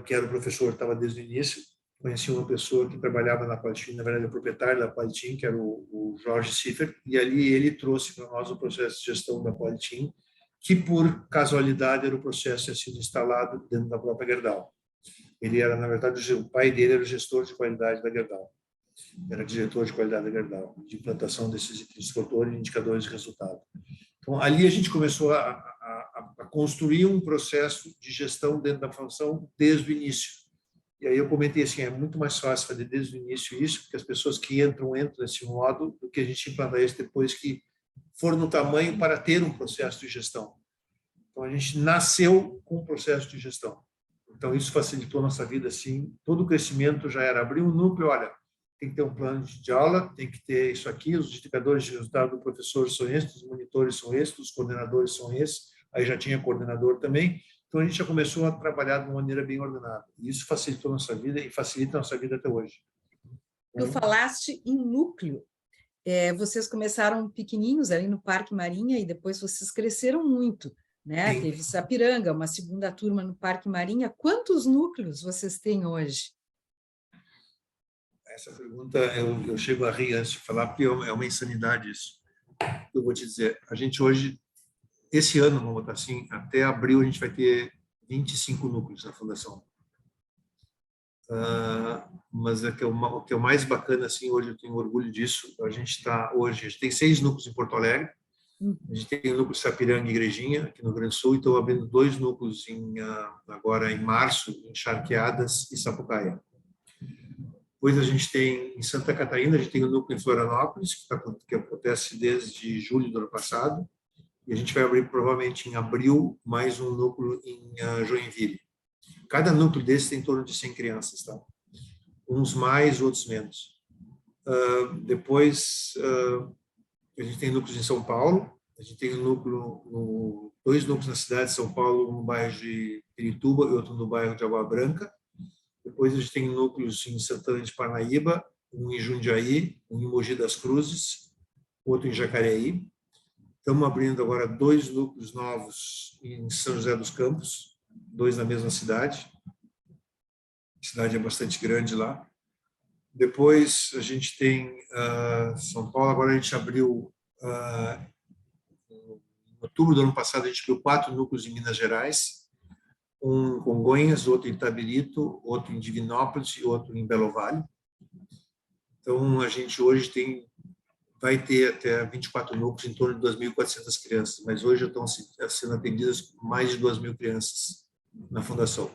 S3: que era o professor, estava desde o início. Conheci uma pessoa que trabalhava na Qualitim, na verdade o proprietário da Qualitim, que era o Jorge Siffer, e ali ele trouxe para nós o processo de gestão da Qualitim, que por casualidade era o processo que tinha sido instalado dentro da própria Gerdau. Ele era, na verdade, o pai dele era o gestor de qualidade da Gerdau. Era diretor de qualidade da Gerdau, de implantação desses indicadores e indicadores de resultado. Então, ali a gente começou a construir um processo de gestão dentro da função desde o início. E aí eu comentei assim, é muito mais fácil fazer desde o início isso, porque as pessoas que entram nesse modo, do que a gente implantar isso depois que for no tamanho para ter um processo de gestão. Então, a gente nasceu com um processo de gestão. Então, isso facilitou a nossa vida, assim, todo o crescimento já era abrir um núcleo, olha, tem que ter um plano de aula, tem que ter isso aqui, os indicadores de resultado do professor são esses, os monitores são esses, os coordenadores são esses, aí já tinha coordenador também. Então, a gente já começou a trabalhar de uma maneira bem ordenada. E isso facilitou a nossa vida e facilita a nossa vida até hoje.
S1: Tu falaste em núcleo. Vocês começaram pequenininhos ali no Parque Marinha e depois vocês cresceram muito, né?
S3: Sim.
S1: Teve Sapiranga, uma segunda turma no Parque Marinha. Quantos núcleos vocês têm hoje?
S3: Essa pergunta eu chego a rir antes de falar, porque é uma insanidade isso. Eu vou te dizer, a gente hoje, esse ano, vamos botar assim, até abril a gente vai ter 25 núcleos na Fundação. Mas o que é o mais bacana, assim, hoje eu tenho orgulho disso, a gente tem 6 núcleos em Porto Alegre, a gente tem o núcleo Sapiranga e Igrejinha, aqui no Rio Grande do Sul, e estou abrindo 2 núcleos agora em março, em Charqueadas e Sapucaia. Depois a gente tem em Santa Catarina, a gente tem o núcleo em Florianópolis, que acontece desde julho do ano passado, e a gente vai abrir provavelmente em abril mais um núcleo em Joinville. Cada núcleo desses tem em torno de 100 crianças, tá? Uns mais, outros menos. Depois a gente tem núcleos em São Paulo, a gente tem dois núcleos na cidade de São Paulo, um no bairro de Pirituba e outro no bairro de Água Branca. Depois a gente tem núcleos em Santana de Parnaíba, um em Jundiaí, um em Mogi das Cruzes, outro em Jacareí. Estamos abrindo agora 2 núcleos novos em São José dos Campos, 2 na mesma cidade. A cidade é bastante grande lá. Depois a gente tem São Paulo, agora a gente abriu, em outubro do ano passado, a gente abriu 4 núcleos em Minas Gerais, um em Congonhas, outro em Itabirito, outro em Divinópolis e outro em Belo Vale. Então, a gente hoje vai ter até 24 núcleos, em torno de 2.400 crianças, mas hoje estão sendo atendidas mais de 2.000 crianças na Fundação.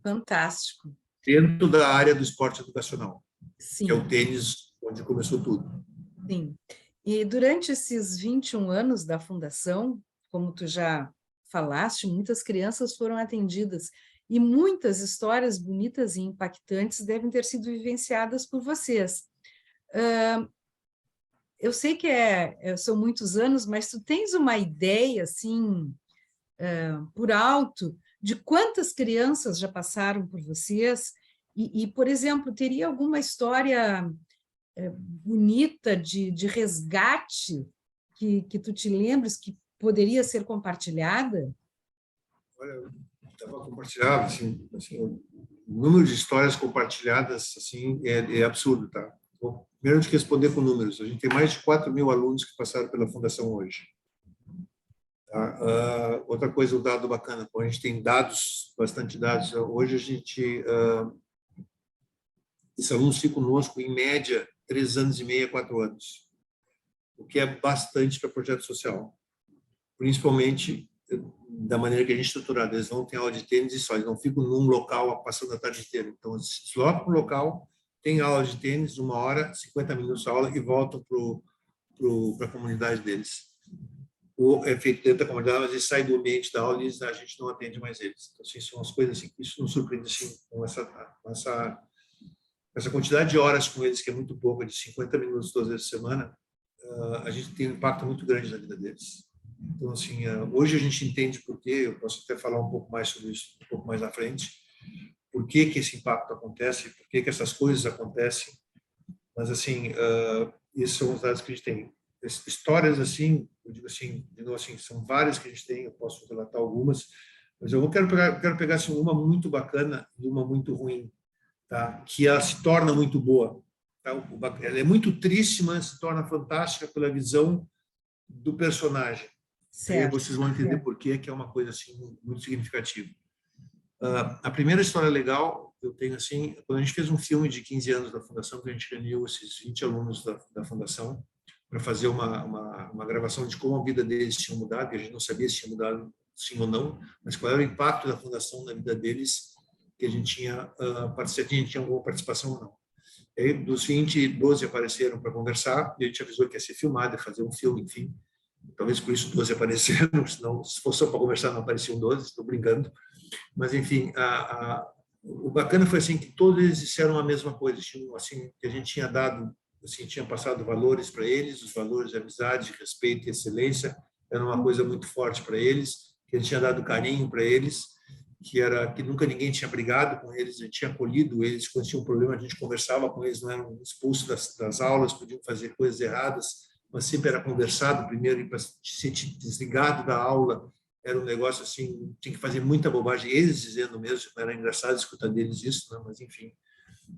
S1: Fantástico.
S3: Dentro da área do esporte educacional,
S1: Sim.
S3: que é o tênis, onde começou tudo.
S1: Sim. E durante esses 21 anos da Fundação, como tu já falaste, muitas crianças foram atendidas e muitas histórias bonitas e impactantes devem ter sido vivenciadas por vocês. Eu sei que são muitos anos, mas tu tens uma ideia, assim, por alto, de quantas crianças já passaram por vocês? E, por exemplo, teria alguma história bonita de resgate que tu te lembres que poderia ser compartilhada?
S3: Olha, estava compartilhado, assim, o número de histórias compartilhadas assim, é absurdo, tá? Bom, primeiro, de responder com números. A gente tem mais de 4.000 alunos que passaram pela Fundação hoje. Tá? Outra coisa, um dado bacana, a gente tem dados, bastante dados. Hoje a gente, esses alunos ficam conosco em média 3 anos e meio a 4 anos, o que é bastante para projeto social, principalmente da maneira que a gente é estruturado. Eles vão ter aula de tênis e só, eles não ficam num local passando a tarde inteira. Então, eles se deslocam para o local, tem aula de tênis, 1 hora, 50 minutos a aula e voltam para a comunidade deles. Ou é feito dentro da comunidade, mas eles saem do ambiente da aula e a gente não atende mais eles. Então, assim, são as coisas assim, que isso nos surpreende assim, com essa quantidade de horas com eles, que é muito pouco, de 50 minutos 2 vezes por semana. A gente tem um impacto muito grande na vida deles. Então, assim, hoje a gente entende por quê, eu posso até falar um pouco mais sobre isso, um pouco mais à frente, por que esse impacto acontece, por que essas coisas acontecem, mas, assim, esses são os dados que a gente tem. Histórias, assim, eu digo assim, de novo, assim, são várias que a gente tem, eu posso relatar algumas, mas eu quero pegar assim, uma muito bacana e uma muito ruim, tá? Que ela se torna muito boa. Tá? Ela é muito triste, mas se torna fantástica pela visão do personagem. Aí vocês vão entender por que é uma coisa assim muito significativa. A primeira história legal eu tenho assim, quando a gente fez um filme de 15 anos da Fundação, que a gente reuniu esses 20 alunos da Fundação para fazer uma gravação de como a vida deles tinha mudado, que a gente não sabia se tinha mudado sim ou não, mas qual era o impacto da Fundação na vida deles, que a gente tinha alguma participação ou não. Aí, dos 20, 12 apareceram para conversar, e a gente avisou que ia ser filmado, ia fazer um filme, enfim. Talvez por isso 12 apareceram, senão, se fosse só para conversar, não apareciam 12, estou brincando. Mas, enfim, o bacana foi assim que todos eles disseram a mesma coisa, assim, que a gente tinha dado, assim, tinha passado valores para eles, os valores de amizade, respeito e excelência, era uma coisa muito forte para eles, que a gente tinha dado carinho para eles, que nunca ninguém tinha brigado com eles, a gente tinha acolhido eles, quando tinha um problema a gente conversava com eles, não eram expulsos das aulas, podiam fazer coisas erradas, mas sempre era conversado primeiro, para ser desligado da aula, era um negócio assim, tinha que fazer muita bobagem, eles dizendo mesmo, era engraçado escutar deles isso, né? Mas enfim.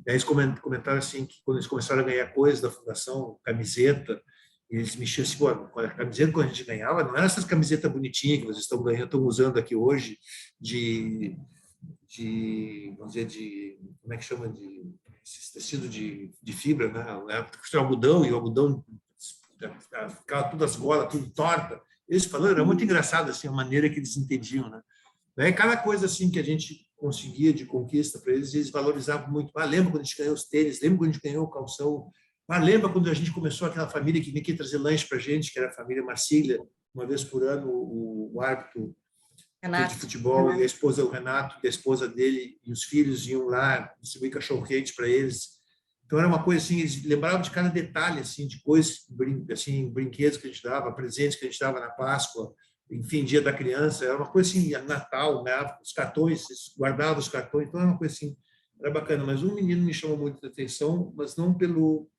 S3: E aí eles comentaram assim, que quando eles começaram a ganhar coisas da Fundação, camiseta, eles mexiam assim, a camiseta que a gente ganhava, não era essas camisetas bonitinhas que vocês estão usando aqui hoje, vamos dizer, como é que chama, esse tecido de fibra, né? Na época que algodão, e o algodão ficava tudo as golas, tudo torta. Eles falando, era muito engraçado assim, a maneira que eles entendiam, né? Daí, cada coisa assim que a gente conseguia de conquista para eles, eles valorizavam muito. Lembra quando a gente ganhou os tênis? Lembra quando a gente ganhou o calção? Lembra quando a gente começou aquela família que vinha aqui trazer lanche para a gente, que era a família Marcília, uma vez por ano, o árbitro de futebol, e a esposa, o Renato, e a esposa dele, e os filhos iam lá distribuir cachorro-quente para eles. Então, era uma coisa assim, eles lembravam de cada detalhe, assim, de coisas, assim, brinquedos que a gente dava, presentes que a gente dava na Páscoa, enfim, Dia da Criança, era uma coisa assim, Natal, né? Os cartões, guardavam os cartões, então era uma coisa assim, era bacana. Mas um menino me chamou muito a atenção, mas não pelo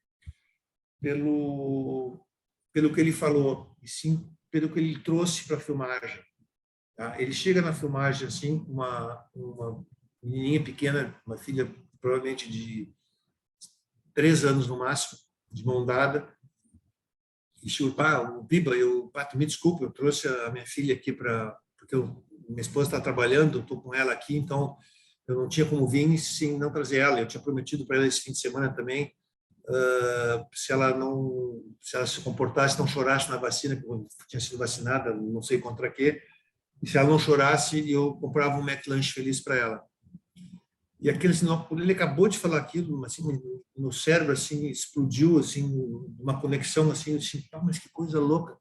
S3: que ele falou, e sim pelo que ele trouxe para a filmagem. Tá? Ele chega na filmagem assim, uma menininha pequena, uma filha provavelmente de 3 anos no máximo, de mão dada, e chegou, o Biba, tu me desculpa, eu trouxe a minha filha aqui porque minha esposa está trabalhando, estou com ela aqui, então eu não tinha como vir sem não trazer ela. Eu tinha prometido para ela esse fim de semana também, se ela se comportasse, não chorasse na vacina, que eu tinha sido vacinada, não sei contra quê, e se ela não chorasse, eu comprava um McLanche feliz para ela. E aquele sinal, quando ele acabou de falar aquilo, assim, no cérebro assim explodiu assim uma conexão assim, mas que coisa louca.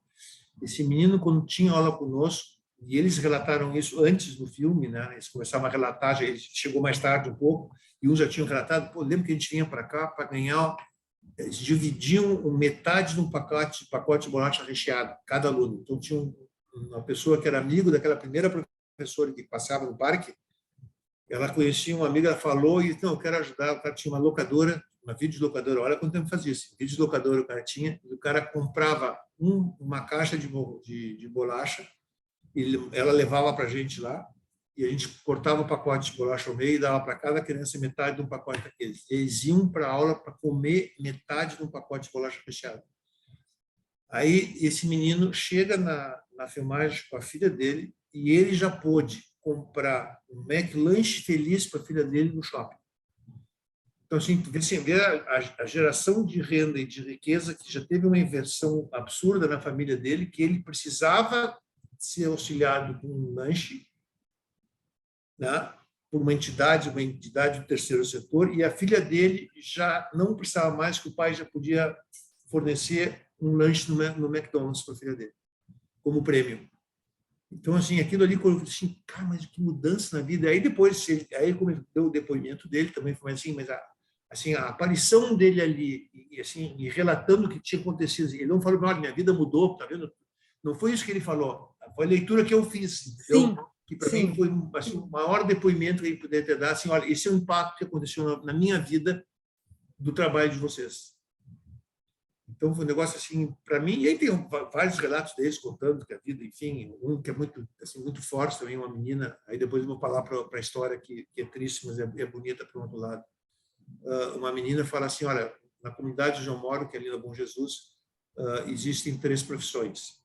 S3: Esse menino, quando tinha aula conosco, e eles relataram isso antes do filme, né? Eles começavam a relatar, já ele chegou mais tarde um pouco, e uns já tinham relatado, lembra que a gente vinha para cá para ganhar, eles dividiam metade de um pacote de bolacha recheado, cada aluno. Então tinha uma pessoa que era amigo daquela primeira professora que passava no parque, ela conhecia uma amiga, ela falou, e não, eu quero ajudar, o cara tinha uma locadora, uma videolocadora, olha quanto tempo fazia isso, videolocadora o cara tinha, e o cara comprava uma caixa de bolacha, e ela levava para a gente lá, e a gente cortava o pacote de bolacha ao meio e dava para cada criança metade de um pacote daqueles. Eles iam para a aula para comer metade de um pacote de bolacha recheada. Aí esse menino chega na na filmagem com a filha dele e ele já pôde comprar um McLanche feliz para a filha dele no shopping. Então, assim, vê a geração de renda e de riqueza que já teve uma inversão absurda na família dele, que ele precisava ser auxiliado com um lanche, né, por uma entidade do terceiro setor, e a filha dele já não precisava mais, que o pai já podia fornecer um lanche no McDonald's para a filha dele, como prêmio. Então, assim, aquilo ali, quando eu falei assim, cara, mas que mudança na vida. Aí depois, aí como deu o depoimento dele, também foi assim, mas a aparição dele ali, e relatando o que tinha acontecido, ele não falou, olha, minha vida mudou, tá vendo? Não foi isso que ele falou, foi a leitura que eu fiz, entendeu?
S1: Sim,
S3: Que para mim foi assim, o maior depoimento que ele poderia ter dado, assim, olha, esse é o impacto que aconteceu na minha vida do trabalho de vocês. Então, foi um negócio assim, para mim, e aí tem vários relatos deles contando que a vida, enfim, um que é muito, assim, muito forte também, uma menina, aí depois eu vou falar para a história que é triste, mas é bonita por outro lado. Uma menina fala assim, olha, na comunidade onde eu moro, que é ali na Bom Jesus, existem 3 profissões.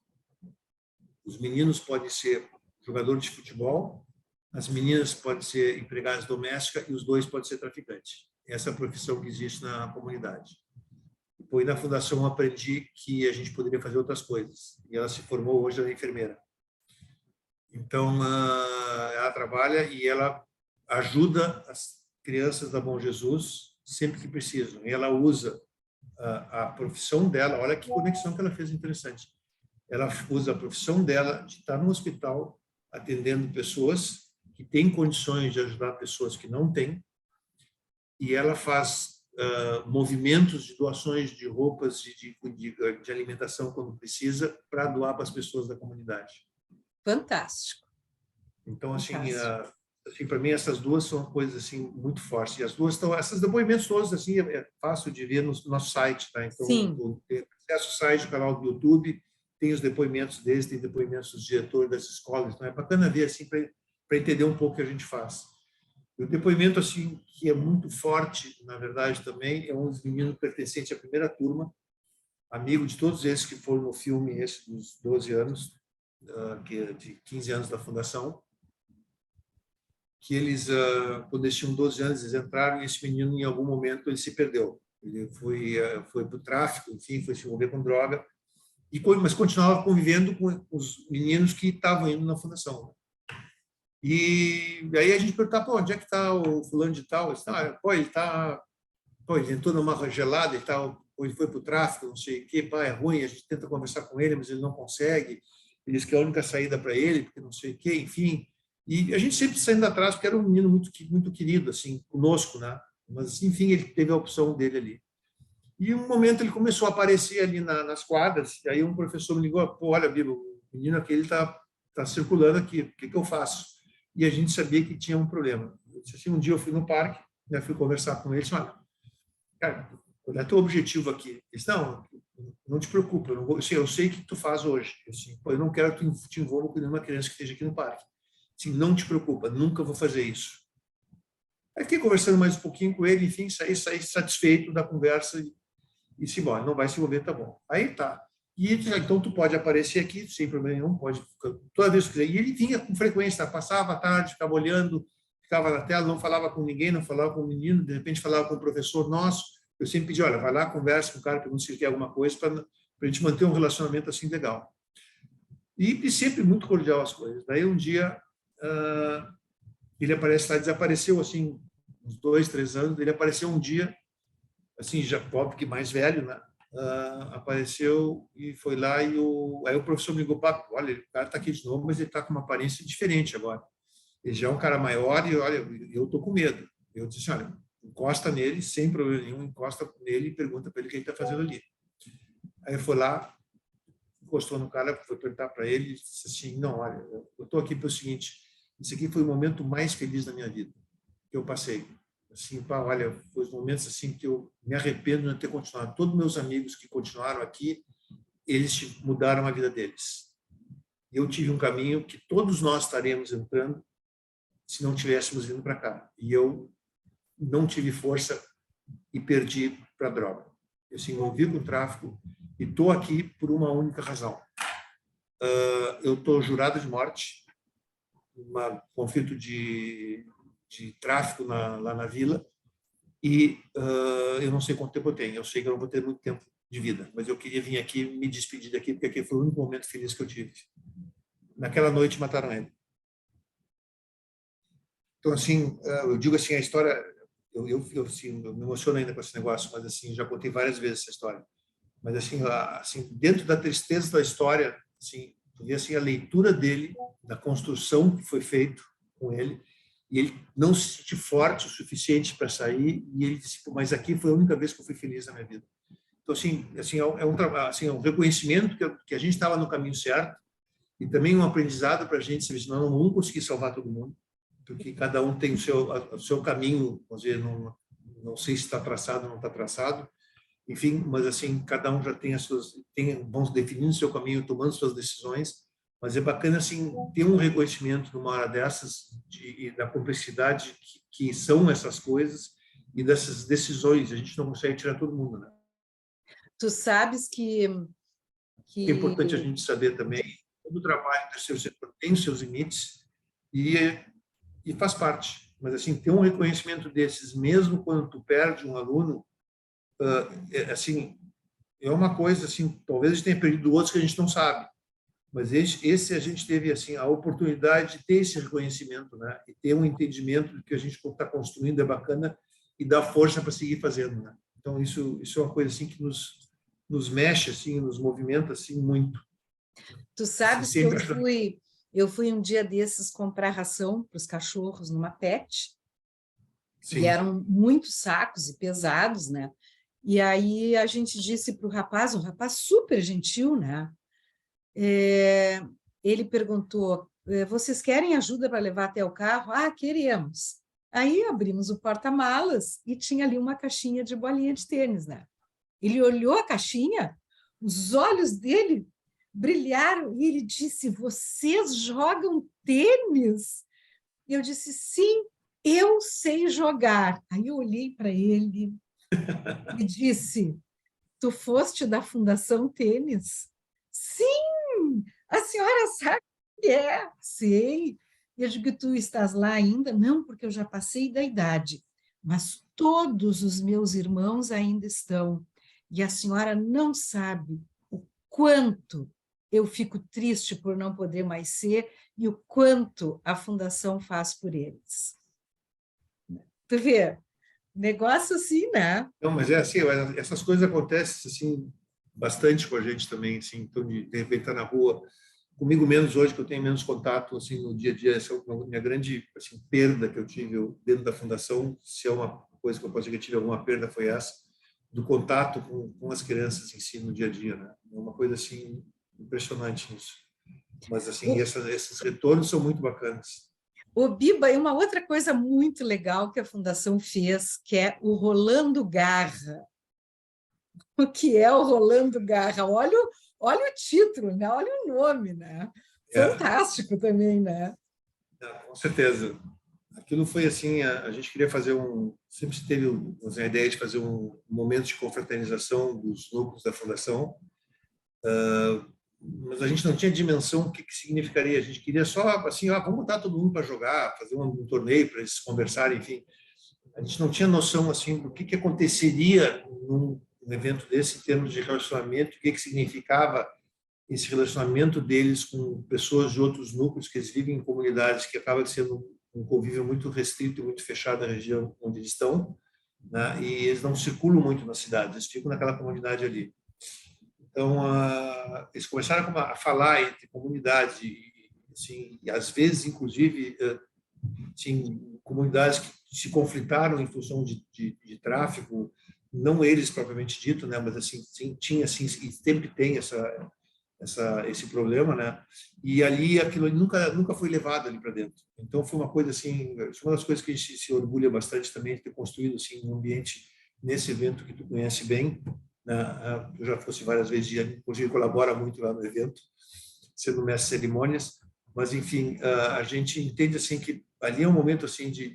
S3: Os meninos podem ser jogador de futebol, as meninas podem ser empregadas domésticas e os 2 podem ser traficantes. Essa é a profissão que existe na comunidade. Depois, na fundação, eu aprendi que a gente poderia fazer outras coisas. E ela se formou hoje, ela é enfermeira. Então, ela trabalha e ela ajuda as crianças da Bom Jesus sempre que precisam. E ela usa a profissão dela, olha que conexão que ela fez interessante. Ela usa a profissão dela de estar no hospital atendendo pessoas que têm condições de ajudar pessoas que não têm, e ela faz movimentos de doações de roupas de alimentação quando precisa para doar para as pessoas da comunidade.
S1: Fantástico.
S3: Então, assim, para mim essas 2 são coisas assim muito fortes. E as 2 estão, esses depoimentos todos assim é fácil de ver no nosso site, tá? Então, tem acesso ao site, o canal do YouTube, tem os depoimentos deles, tem depoimentos dos diretores das escolas. Então é bacana ver assim para entender um pouco o que a gente faz. O depoimento assim que é muito forte, na verdade, também é um dos meninos pertencente à primeira turma, amigo de todos esses que foram no filme, esse dos 12 anos, que é de 15 anos da fundação, que eles, quando eles tinham 12 anos, eles entraram e esse menino, em algum momento, ele se perdeu. Ele foi para o tráfico, enfim, foi se envolver com droga, mas continuava convivendo com os meninos que estavam indo na fundação. E aí a gente perguntava, onde é que está o fulano de tal? Ele entrou numa gelada, ele foi para o tráfico, não sei o quê, é ruim, a gente tenta conversar com ele, mas ele não consegue, ele diz que é a única saída para ele, porque não sei o quê, enfim. E a gente sempre saindo atrás, porque era um menino muito querido, assim, conosco, né? Mas, enfim, ele teve a opção dele ali. E um momento ele começou a aparecer ali nas quadras, e aí um professor me ligou, olha, Bibo, o menino aqui está circulando aqui, o que eu faço? E a gente sabia que tinha um problema. Eu disse assim, um dia eu fui no parque, fui conversar com ele, disse, olha, cara, qual é o teu objetivo aqui? Ele disse, não te preocupa, eu sei o que tu faz hoje. Eu não quero que tu te envolva com nenhuma criança que esteja aqui no parque. Assim, não te preocupa, nunca vou fazer isso. Aí fiquei conversando mais um pouquinho com ele, enfim, saí satisfeito da conversa e disse, bom, não vai se envolver, tá bom. Aí tá. E então tu pode aparecer aqui sem problema nenhum, pode toda vez que quiser. E ele vinha com frequência, passava a tarde, ficava olhando, ficava na tela, não falava com ninguém, não falava com o menino, de repente falava com o professor nosso. Eu sempre pedi, olha, vai lá, conversa com o cara, pergunta se ele quer alguma coisa, para a gente manter um relacionamento assim legal. E sempre muito cordial as coisas. Daí um dia ele aparece lá, desapareceu assim uns 2, 3 anos, ele apareceu um dia, assim, já pobre que mais velho, né? Apareceu e foi lá e aí o professor me ligou, olha, o cara está aqui de novo, mas ele está com uma aparência diferente agora. Ele já é um cara maior e, olha, eu estou com medo. Eu disse, olha, encosta nele, sem problema nenhum, encosta nele e pergunta para ele o que ele está fazendo ali. Aí foi lá, encostou no cara, foi perguntar para ele e disse assim, não, olha, eu estou aqui pelo seguinte, esse aqui foi o momento mais feliz da minha vida que eu passei. Assim, olha, foi os momentos assim que eu me arrependo de não ter continuado. Todos meus amigos que continuaram aqui, eles mudaram a vida deles. Eu tive um caminho que todos nós estaremos entrando se não tivéssemos vindo para cá. E eu não tive força e perdi para a droga. Eu se envolvi com o tráfico e estou aqui por uma única razão. eu estou jurado de morte, um conflito de tráfico lá na vila, e eu não sei quanto tempo eu tenho. Eu sei que eu não vou ter muito tempo de vida, mas eu queria vir aqui me despedir daqui, porque aquele foi o único momento feliz que eu tive. Naquela noite mataram ele. Então, assim, eu digo assim, a história, assim, eu me emociono ainda com esse negócio, mas assim, já contei várias vezes essa história. Mas assim, dentro da tristeza da história, assim, tu vê assim a leitura dele, da construção que foi feito com ele, e ele não se sentiu forte o suficiente para sair, e ele disse, mas aqui foi a única vez que eu fui feliz na minha vida. Então, assim é um reconhecimento que a gente estava no caminho certo, e também um aprendizado para a gente, senão não vamos conseguir salvar todo mundo, porque cada um tem o seu caminho, vamos dizer, não sei se está traçado ou não está traçado, enfim, mas assim, cada um já tem vão definindo seu caminho, tomando suas decisões, mas é bacana assim ter um reconhecimento numa hora dessas da complexidade que são essas coisas e dessas decisões. A gente não consegue tirar todo mundo, né?
S1: Tu sabes que
S3: É importante a gente saber também, todo o trabalho do terceiro setor tem os seus limites e faz parte. Mas assim, ter um reconhecimento desses, mesmo quando tu perde um aluno, assim, é uma coisa assim, talvez a gente tenha perdido outros que a gente não sabe, mas esse a gente teve assim a oportunidade de ter esse reconhecimento, né? E ter um entendimento do que a gente está construindo é bacana e dá força para seguir fazendo, né? Então isso é uma coisa assim que nos mexe assim, nos movimenta assim muito.
S1: tu sabes
S3: Assim,
S1: que eu fui um dia desses comprar ração para os cachorros numa pet,
S3: sim.
S1: E eram muitos sacos e pesados, né? E aí a gente disse para o rapaz, um rapaz super gentil, né? Ele perguntou, vocês querem ajuda para levar até o carro? Ah, queremos. Aí abrimos o porta-malas e tinha ali uma caixinha de bolinha de tênis, né? Ele olhou a caixinha, os olhos dele brilharam e ele disse, vocês jogam tênis? E eu disse, sim, eu sei jogar. Aí eu olhei para ele e disse, tu foste da Fundação Tênis? Sim, a senhora sabe o que é? Sei. E eu digo, tu estás lá ainda? Não, porque eu já passei da idade. Mas todos os meus irmãos ainda estão. E a senhora não sabe o quanto eu fico triste por não poder mais ser e o quanto a Fundação faz por eles. Tu vê? Negócio assim, né?
S3: Não, mas é assim, essas coisas acontecem assim bastante com a gente também, assim, então de repente estar na rua, comigo menos hoje que eu tenho menos contato assim no dia a dia, essa é a minha grande assim perda que eu tive dentro da fundação, se é uma coisa que eu posso dizer que eu tive alguma perda foi essa do contato com as crianças em si no dia a dia, né? É uma coisa assim impressionante isso. Mas assim, esses retornos são muito bacanas.
S1: O Biba, e uma outra coisa muito legal que a Fundação fez, que é o Rolando Garra. O que é o Rolando Garra? Olha o título, né? Olha o nome, né? Fantástico também, né?
S3: Com certeza. Aquilo foi assim, a gente queria fazer sempre teve a ideia de fazer um momento de confraternização dos núcleos da fundação, mas a gente não tinha dimensão do que significaria. A gente queria só assim, vamos botar todo mundo para jogar, fazer um torneio para eles conversarem, enfim. A gente não tinha noção assim do que aconteceria num evento desse em termos de relacionamento, o que significava esse relacionamento deles com pessoas de outros núcleos que eles vivem em comunidades que acaba sendo um convívio muito restrito e muito fechado na região onde eles estão, né? E eles não circulam muito na cidade, eles ficam naquela comunidade ali. Então, eles começaram a falar entre comunidades, assim, e às vezes, inclusive, assim, comunidades que se conflitaram em função de tráfico, não eles propriamente dito, né? Mas assim, tinha assim, e sempre tem esse problema, né? E ali aquilo nunca foi levado ali para dentro. Então foi uma coisa assim, uma das coisas que a gente se orgulha bastante também de ter construído assim um ambiente nesse evento que tu conhece bem, né? Eu já fosse várias vezes, inclusive colabora muito lá no evento, sendo mestre de cerimônias, mas enfim, a gente entende assim que ali é um momento assim de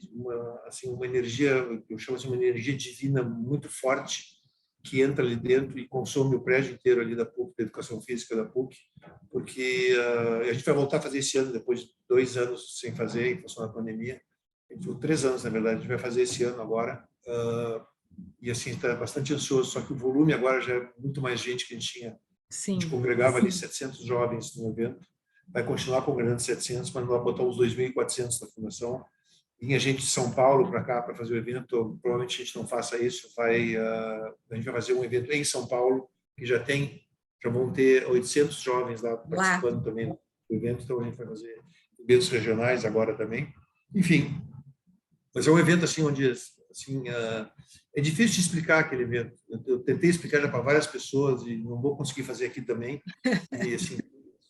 S3: uma energia, eu chamo assim uma energia divina muito forte, que entra ali dentro e consome o prédio inteiro ali da PUC, da Educação Física da PUC, porque a gente vai voltar a fazer esse ano, depois de 2 anos sem fazer, em função da pandemia. 3 anos, na verdade, a gente vai fazer esse ano agora. E assim, está bastante ansioso, só que o volume agora já é muito mais gente que a gente tinha.
S1: Sim.
S3: A gente congregava ali 700 jovens no evento, vai continuar congregando 700, mas vai botar uns 2.400 na fundação. Vinha gente de São Paulo para cá para fazer o evento, provavelmente a gente não faça isso, a gente vai fazer um evento em São Paulo, que já vão ter 800 jovens lá participando também do evento, então a gente vai fazer eventos regionais agora também. Enfim, mas é um evento assim onde assim, é difícil de explicar aquele evento. Eu tentei explicar já para várias pessoas e não vou conseguir fazer aqui também. E assim,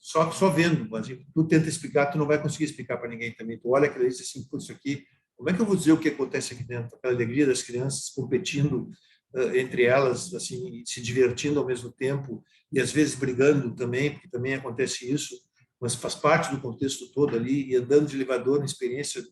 S3: só vendo, mas tu tenta explicar, tu não vai conseguir explicar para ninguém também. Tu olha aquilo e diz assim, putz, isso aqui, como é que eu vou dizer o que acontece aqui dentro? Aquela alegria das crianças competindo entre elas, assim, se divertindo ao mesmo tempo e às vezes brigando também, porque também acontece isso, mas faz parte do contexto todo ali, e andando de elevador, na experiência,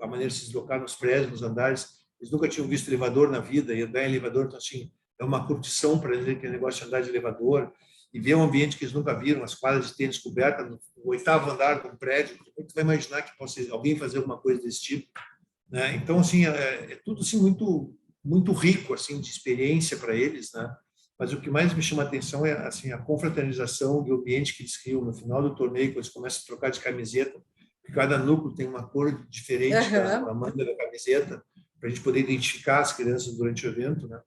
S3: a maneira de se deslocar nos prédios, nos andares, eles nunca tinham visto elevador na vida, e andar em elevador, então assim, é uma curtição para eles aquele negócio de andar de elevador, e ver um ambiente que eles nunca viram, as quadras de tênis cobertas no 8º andar de um prédio, como tu vai imaginar que possa alguém fazer alguma coisa desse tipo, né? Então, assim, é tudo assim muito muito rico assim de experiência para eles, né? Mas o que mais me chama a atenção é assim a confraternização do ambiente que eles criam no final do torneio, quando eles começam a trocar de camiseta, cada núcleo tem uma cor diferente da manga da camiseta, para a gente poder identificar as crianças durante o evento, né?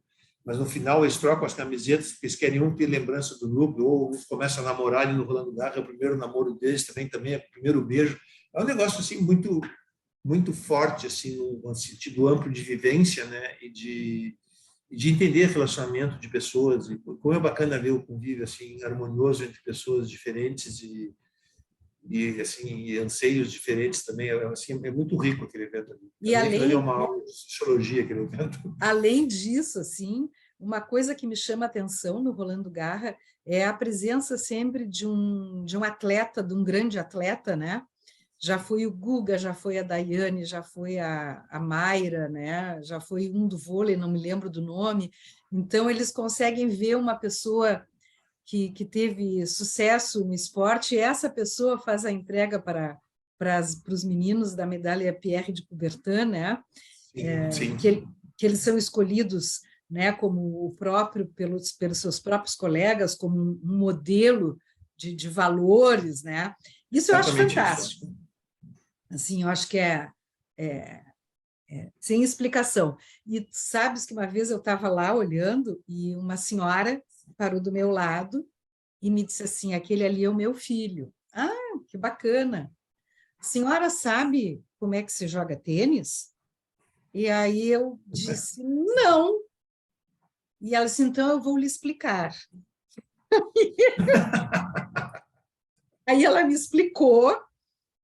S3: Mas no final eles trocam as camisetas, porque eles querem ter lembrança do núcleo, ou uns começam a namorar ali no Rolando Garra, é o primeiro namoro deles, também é o primeiro beijo. É um negócio assim muito forte assim no sentido amplo de vivência, né, e de entender relacionamento de pessoas, e como é bacana ver o convívio assim harmonioso entre pessoas diferentes e assim anseios diferentes também, assim, é muito rico aquele evento.
S1: E além
S3: é uma aula de sociologia aquele evento.
S1: Além disso, assim, uma coisa que me chama a atenção no Rolando Garra é a presença sempre de um atleta, de um grande atleta, né? Já foi o Guga, já foi a Daiane, já foi a Mayra, né? Já foi um do vôlei, não me lembro do nome. Então, eles conseguem ver uma pessoa que teve sucesso no esporte, e essa pessoa faz a entrega para os meninos da medalha Pierre de Coubertin, né?
S3: Sim.
S1: Que eles são escolhidos, né, como o próprio pelos seus próprios colegas, como um modelo de valores, né? Isso eu acho fantástico. Isso. Assim, eu acho que sem explicação. E sabes que uma vez eu estava lá olhando e uma senhora parou do meu lado e me disse assim, aquele ali é o meu filho. Ah, que bacana. A senhora sabe como é que se joga tênis? E aí eu disse, não. E ela disse, então eu vou lhe explicar. Aí ela me explicou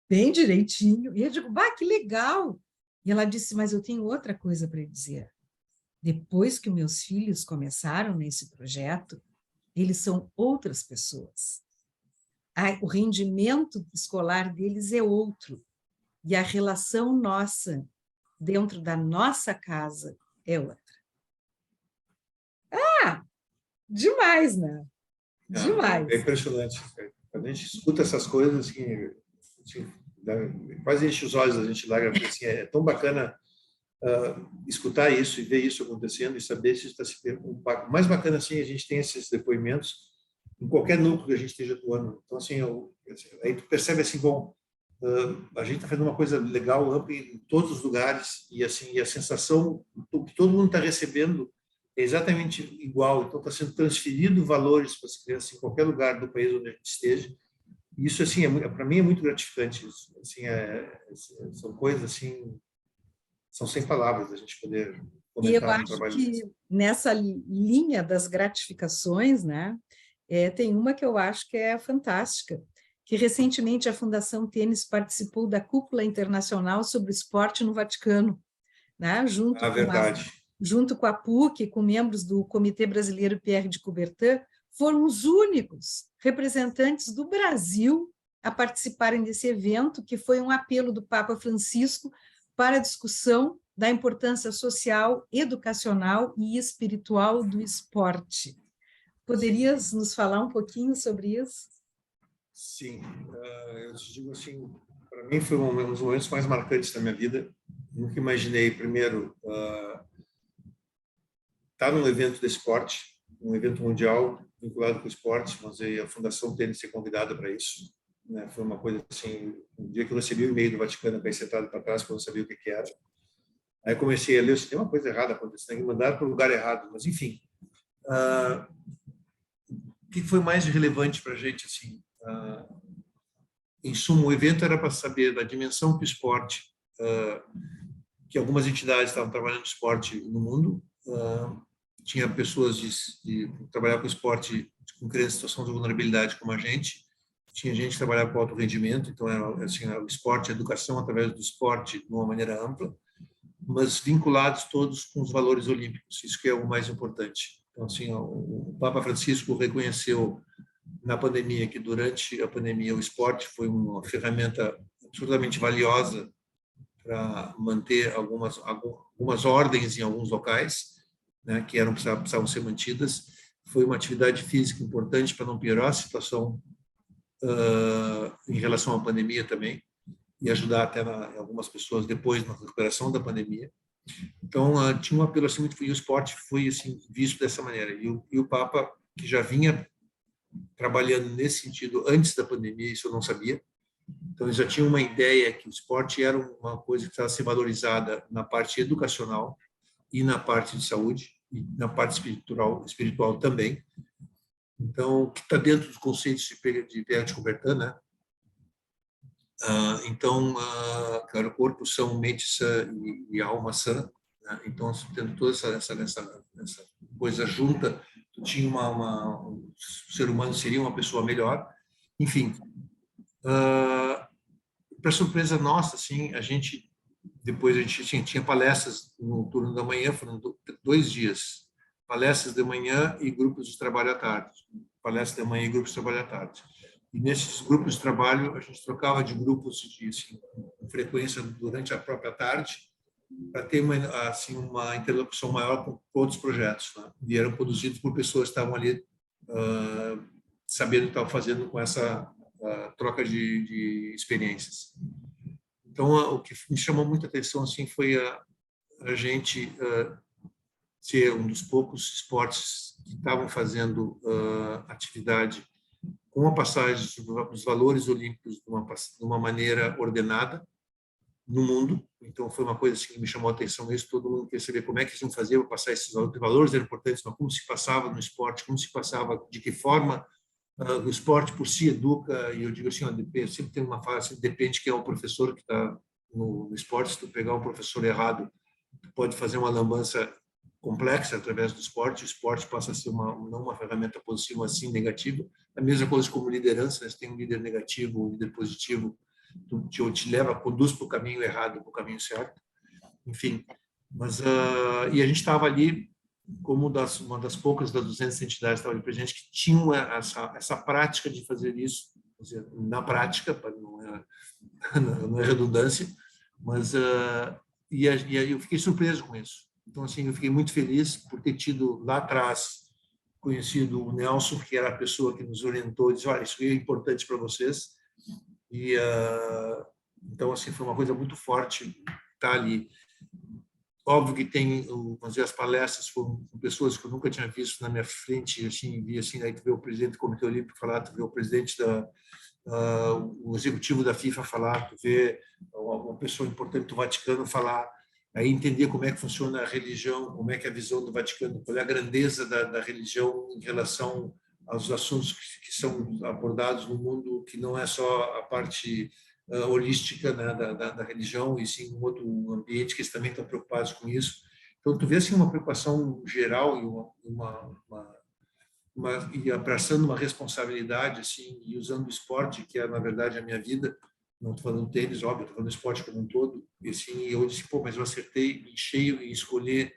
S1: bem direitinho, e eu digo, bah, que legal! E ela disse, mas eu tenho outra coisa para dizer. Depois que meus filhos começaram nesse projeto, eles são outras pessoas. O rendimento escolar deles é outro, e a relação nossa, dentro da nossa casa, é outra. Ah, demais, né? Demais.
S3: É impressionante. Quando a gente escuta essas coisas, assim, quase enche os olhos, a gente larga, porque assim, é tão bacana escutar isso e ver isso acontecendo e saber se está se tendo um impacto. Mais bacana, assim, a gente tem esses depoimentos em qualquer núcleo que a gente esteja atuando. Então, assim, aí tu percebe assim, bom, a gente está fazendo uma coisa legal, ampla em todos os lugares, e assim, e a sensação que todo mundo está recebendo é exatamente igual. Então, está sendo transferido valores para as crianças em qualquer lugar do país onde a gente esteja. E isso, assim, para mim é muito gratificante. Isso. Assim, são coisas assim, são sem palavras a gente poder comentar no trabalho.
S1: E eu acho que nessa linha das gratificações, né, tem uma que eu acho que é fantástica, que recentemente a Fundação Tênis participou da Cúpula Internacional sobre o Esporte no Vaticano, né, junto com a PUC, com membros do Comitê Brasileiro Pierre de Coubertin, foram os únicos representantes do Brasil a participarem desse evento, que foi um apelo do Papa Francisco para a discussão da importância social, educacional e espiritual do esporte. Poderias nos falar um pouquinho sobre isso?
S3: Sim, eu te digo assim, para mim foi um dos momentos mais marcantes da minha vida. Nunca imaginei, primeiro, estar num evento de esporte, um evento mundial vinculado com o esporte, mas a Fundação Tênis ser convidada para isso, né? Foi uma coisa assim, um dia que eu recebi o e-mail do Vaticano, bem sentado para trás, porque eu não sabia o que era. Aí comecei a ler, tem uma coisa errada acontecendo, me mandaram para o lugar errado, mas enfim. O que foi mais relevante para a gente, assim, em suma, o evento era para saber da dimensão que o esporte, que algumas entidades estavam trabalhando no esporte no mundo, tinha pessoas de trabalhar com esporte com crianças em situação de vulnerabilidade como a gente, tinha gente que trabalhava com alto rendimento, então era assim, o esporte, a educação através do esporte de uma maneira ampla, mas vinculados todos com os valores olímpicos, isso que é o mais importante. Então, assim, o Papa Francisco reconheceu na pandemia que durante a pandemia o esporte foi uma ferramenta absolutamente valiosa para manter algumas ordens em alguns locais, né, que precisavam ser mantidas. Foi uma atividade física importante para não piorar a situação em relação à pandemia também, e ajudar até algumas pessoas depois na recuperação da pandemia. Então, tinha um apelo assim muito, e o esporte foi assim visto dessa maneira. E o Papa, que já vinha trabalhando nesse sentido antes da pandemia, isso eu não sabia. Então, eles já tinham uma ideia que o esporte era uma coisa que precisava ser valorizada na parte educacional e na parte de saúde, e na parte espiritual também. Então, que está dentro dos conceitos de Pierre de Coubertin, né? Então, claro, corpo são, mente sã e alma sã, né? Então, tendo toda essa coisa junta, tu tinha o ser humano seria uma pessoa melhor. Enfim, para surpresa nossa, assim, depois a gente tinha palestras no turno da manhã, foram 2 dias, palestras de manhã e grupos de trabalho à tarde, palestra de manhã e grupos de trabalho à tarde. E nesses grupos de trabalho, a gente trocava de grupos assim, com frequência durante a própria tarde, para ter uma interlocução maior com outros projetos, né? E eram produzidos por pessoas que estavam ali sabendo o que estavam fazendo com essa troca de experiências. Então, o que me chamou muita atenção assim foi a gente ser um dos poucos esportes que estavam fazendo atividade com a passagem dos valores olímpicos de uma maneira ordenada no mundo. Então, foi uma coisa assim, que me chamou a atenção isso. Todo mundo queria saber como é que eles iam fazer para passar esses valores. Os valores eram importantes, mas como se passava no esporte, como se passava, de que forma o esporte por si educa. E eu digo assim, sempre tem uma fase, depende de quem é o professor que está no esporte. Se tu pegar um professor errado, tu pode fazer uma lambança complexa através do esporte. O esporte passa a ser não uma ferramenta positiva, mas sim negativa. A mesma coisa como liderança, né? Você tem um líder negativo, um líder positivo, te leva, conduz para o caminho errado, para o caminho certo. Enfim, mas e a gente estava ali como uma das poucas das 200 entidades que estavam ali presentes que tinham essa prática de fazer isso, dizer, na prática, não é redundância, mas e eu fiquei surpreso com isso. Então, assim, eu fiquei muito feliz por ter tido lá atrás conhecido o Nelson, que era a pessoa que nos orientou, e disse, olha, isso é importante para vocês. E então, assim, foi uma coisa muito forte estar ali. Óbvio que tem, vamos dizer, as palestras foram com pessoas que eu nunca tinha visto na minha frente, assim, vi assim, aí tu vê o presidente do Comitê Olímpico falar, tu vê o presidente o executivo da FIFA falar, tu vê uma pessoa importante do Vaticano falar, aí entender como é que funciona a religião, como é que é a visão do Vaticano, qual é a grandeza da religião em relação aos assuntos que são abordados no mundo, que não é só a parte holística, né, da religião, e sim um outro ambiente que eles também estão preocupados com isso. Então, tu vê assim, uma preocupação geral e abraçando uma responsabilidade assim, e usando o esporte, que é, na verdade, a minha vida. Não estou falando tênis, óbvio, estou falando esporte como um todo. E assim, eu disse, pô, mas eu acertei em cheio em escolher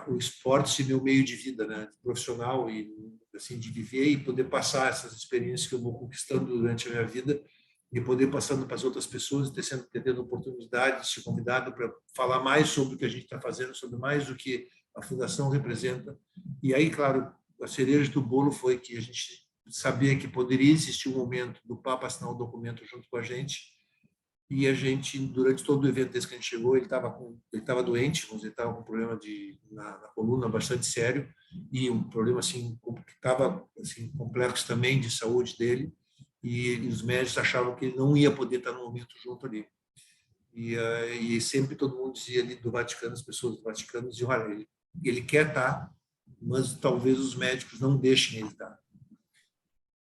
S3: o esporte ser meu meio de vida, né, profissional, e assim, de viver e poder passar essas experiências que eu vou conquistando durante a minha vida de poder passando para as outras pessoas, tendo oportunidade de ser convidado para falar mais sobre o que a gente está fazendo, sobre mais do que a Fundação representa. E aí, claro, a cereja do bolo foi que a gente sabia que poderia existir um momento do Papa assinar o documento junto com a gente, e a gente, durante todo o evento desde que a gente chegou, ele estava doente, ele estava com um problema na coluna bastante sério, e um problema assim, que estava assim, complexo também de saúde dele, e os médicos achavam que ele não ia poder estar no momento junto ali. E sempre todo mundo dizia ali do Vaticano, as pessoas do Vaticano diziam, olha, ele quer estar, mas talvez os médicos não deixem ele estar.